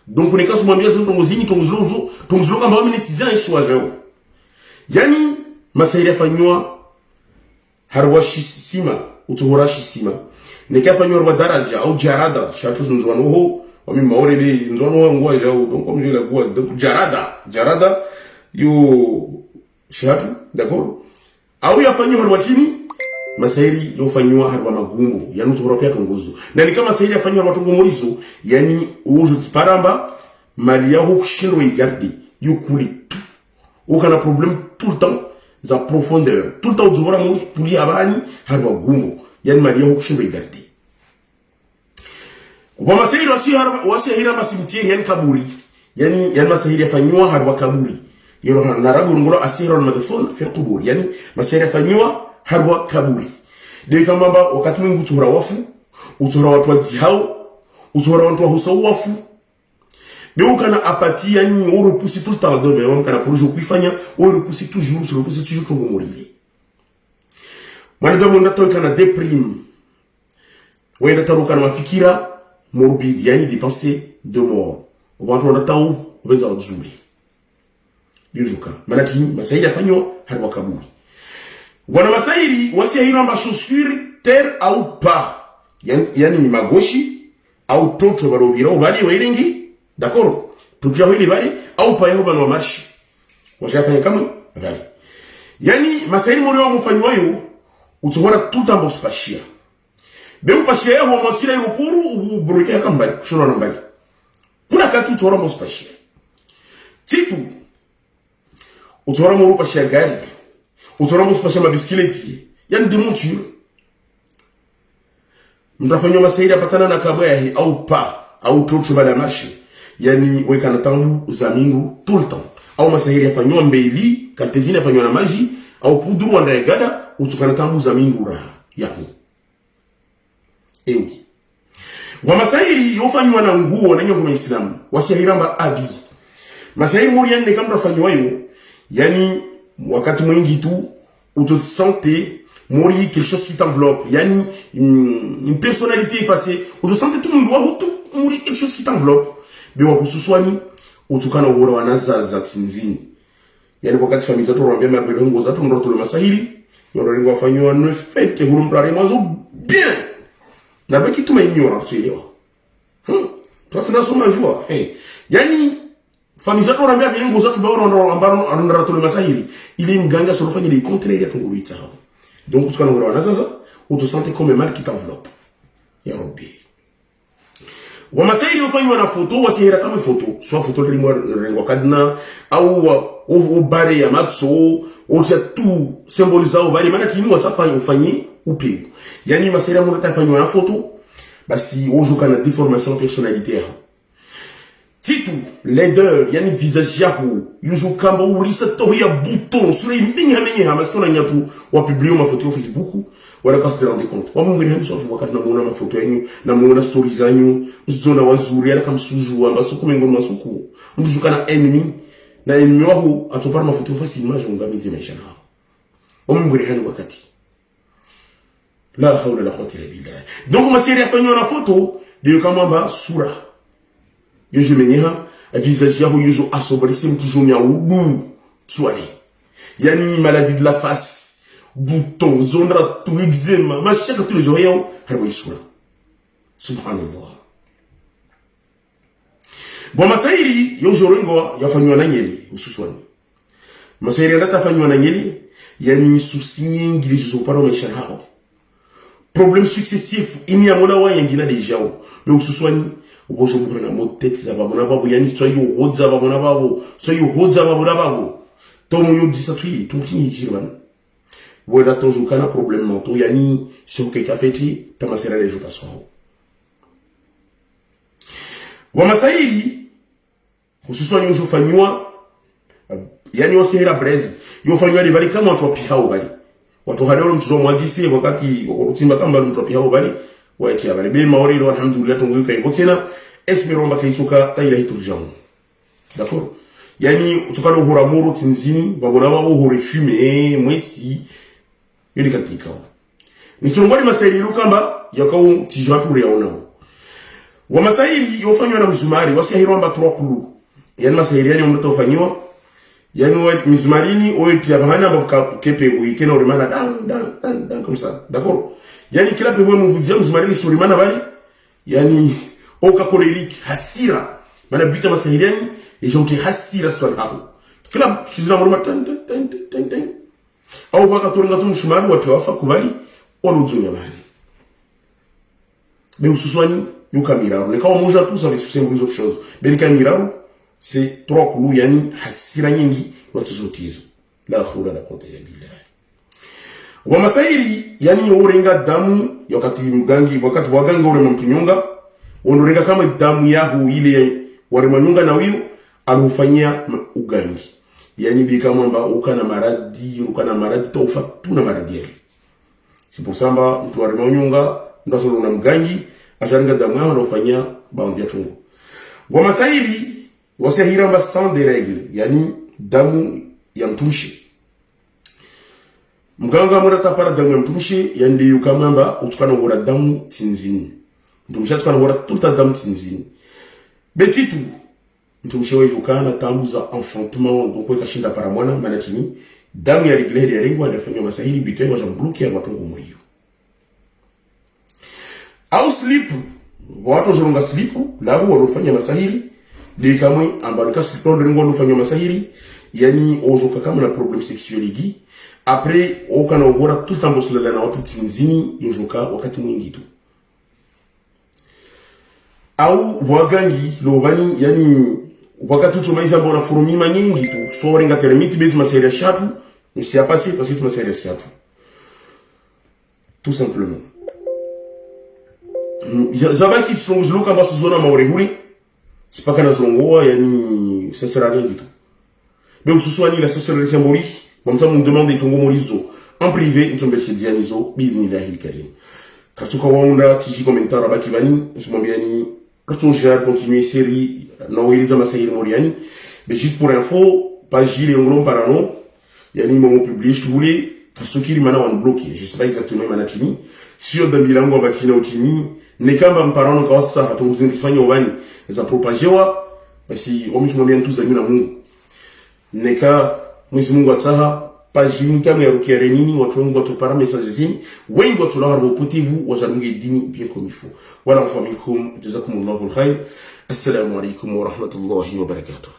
Donc on est quand mwambia zo tongozini tongozilo kama wamini tizere shi wajao, yani masahiri yafanywa harwa shisima utuhura shisima nekafanywa harwa daraja au jarada shatu nzwano ho wami maorebe nzwano ngwa jao. Donc comme je l'ai dit, donc jarada yo shatu d'accord au yafanywa harwa chini masahiri yofanywa harwa magumbo yani utuhura pia tongozo. Na ni kama masahiri yafanywa harwa tongomorizo yani ujo tiparamba mali yao kushindwa igarde yukuli tu ukana problem tout le temps za profondeur tout le temps uzora mu puli abani harwa gumbo yani mali yao kushindwa igarde. Kwa masahiri wasihira masimtieri yani kaburi yani masahiri yafanywa harwa kaburi yoro na rabu ngoro asihira madfun fi qubur yani masahiri yafanywa harwa kaburi de kama ba wakati mwingi utura wafu utura watu wajihao utura watu wahusa wafu Beukana apati yani on repousse tout le temps de mais on kana pour jouer kuifanya on repousse toujours tongo morili. Mwanadamu ndato kana déprime. Wenda taruka na mafikira morbide yani des pensées de mort. Watu ndatao wenza uzuri. Yujuka. Manaki masahiri afanywa harwa kaburi. Wana masahiri wasiahira ma chaussure terre au pas. Yani magoshi au toto barobira ubali weiringi. D'accord? Tujia hili bali au pa yehoba no marshi. Washafanya kama bali. Yani masahiri muri wa mfanywa yo utuhora tout le temps bospashia. Beu pashia yo mosira irupuru ubruke kama bali kushona mbali. Kuna katu utuhora bospashia. Titu utuhora muri pashia gari. Utuhora bospashia mabiskileti. Yani de monture. Mtafanywa masahiri apatana na kabaya au pa au toto bala marshi. Yani weka na tangu zamingu tout le temps au masahiri yafanywa mbeli kaltezini yafanywa na maji au pudru wanda yagada utukana tangu zamingu raha yani ewi wa masahiri yofanywa na nguo na nyongo Muislamu wasihiramba abi masahiri muri yande kama rafanywa yo yani wakati mwingi tu utosante muri quelque chose qui t'enveloppe yani une personnalité effacée utosante tu mwili wako tu muri quelque chose qui t'enveloppe biwa kususwani utukana uhora wanaza za tsinzini. Yani wakati familia zetu roambia mabele ngo za tu ndoto le masahiri yoro wafanywa no fete hurumbrare mazo bien na baki tu mainyora tuelewa toi na soma joie yani familia zetu roambia mabele ngo za tu bawro ambaro ndoto le masahiri ili mganga solofanya les contraire ya tunguruita donc utukana uhora wanaza utu sente comme mal qui t'enveloppe ya robbi. wa masairi ufanywa na foto wasihira kama foto so foto ringwa kadna au bare ya matso ocha tu symboliza au bari maana tini watafanya ufanye upe yani masairi amuna tafanywa na foto basi ojoka na déformation personnalité titu laideur yani visage yako yuzu kamba urisa to ya bouton sur les minha parce qu'on a nyatu wa publier ma photo sur Facebook wala kwa se rendre compte wa mungu ni so wakati na muona mafoto yenu na muona stories zanyu mzona wazuri ala kama suju amba suku mengo masuku mbujuka na enemy wao atopara mafoto facilement ngamize maisha nao wa mungu ni wakati la hawla la quwwata illa billah donc ma série afanywa na photo ndio kama amba sura yeje menyeha visage yako yuzo asobrisi mtujumia ubu swali yani maladie de la face bouton zondra tout eczéma machaka tous les jours yao harwa isura subhanallah bon masairi yo joringo yafanywa na nyeli ususwani masairi yanatafanywa na nyeli yani susi nyingi lizo para maisha hao problème successif ini amona wa yangina deja le ususwani ubozo mukana moteti za babona babo yani tsoyo hodza babona babo tsoyo hodza babona babo to munyu disatui tumtini jirban wala tojo kana problème monto yani sur que kafeti tamasera les jours passent wa masairi ususwani ujo fanywa yani osera brez yo fanywa de bali kama watu pihao bali watu haleo mtuzo mwandisi wakati utimba kama mtu pihao bali waiti abali be maori lo alhamdulillah tongo kai botena espérons ba kaitoka taila hiturjamu d'accord yani utukano huramuru tinzini babona babo hore fumer mwesi yoni katika ni tsongoni masairi lukamba yakau tijatu yaona wa masairi yofanywa na mzumari wasihiromba 3 kulu yani masairi yani mtu ofanywa yani wa mzumarini oiti abahana kepe uikena urimana dan comme ça d'accord yani kila pewe mvuzia mzumarini surimana bali yani oka kolerik hasira mana bita masahiriani ejonke hasira swalhahu kila shizina muruma tan au baka turinga tumshumari watu wafa kubali oluzunya bali mais ususwani yuka miraru ne kama moja tous avec ce symbole autre chose belika miraru c'est 3 kulu yani hasira nyingi watu zotizo la khawla la quwwata illa billah wa masairi yani urenga damu wakati mgangi wakati waganga ure mtunyonga onorenga kama damu yahu ile wale manyunga na wiyo alufanyia ugangi yani bi kama mba ukana maradi tofa tuna maradi yale c'est pour ça mba mtu wale manyunga ndaso na mgangi ajarenga damu yahu alufanyia baondia tungu wa masairi wasahira mba sans des règles yani damu ya mtumshi mganga murata para damu ya mtumshi yani yukama mba utukana ngora damu tinzini mtumsha tukana ngora tuta damu tinzini betitu mtumsha wewe ukana tambuza enfantement donc kwa kashinda para mwana manatini damu ya riglede ya ringwa alifanywa masahili bitwe wa jambluki ya watongo muriyo au slip watu joronga slip lavu walofanya masahili de kamwe ambanika slipon ringwa walofanya masahili yani ojoka kama na problem sexuel après okana ngora tuta mbosula na watu tinzini yojoka wakati mwingi tu au wagangi lobani yani wakati tumaiza mbona furumima nyingi tu so renga termiti bezu maseria shatu msia passer parce que tu maseria shatu tout simplement zabaki tsonguzuluka basu zona maurehuri sipaka na zongoa yani ça sert à rien du tout donc ce soit ni la sorcellerie symbolique comme ça on me demande de tongo morizo en privé nous sommes chez Dianizo bismillahil karim katuka waunda tiji commentaire baki bani usumwambia ni Retourner continuer série Noël Masaïr Moriani mais juste pour info page les onglons parano yani moment publié je voulais parce que qui mana on bloqué je sais pas exactement manatini sur de milango bakina otini ne kama mparano kwa sasa hatunguzi kufanya ubani za propagewa basi omishimwambia tuza na Mungu neka Mwenyezi Mungu ataha page ni kama ya rukia renini watu wengi watu para messages zini wengi watu la harbo potivu wazalunge dini bien comme il faut wala mfamikum jazakumullahu alkhair assalamu alaykum wa rahmatullahi wa barakatuh.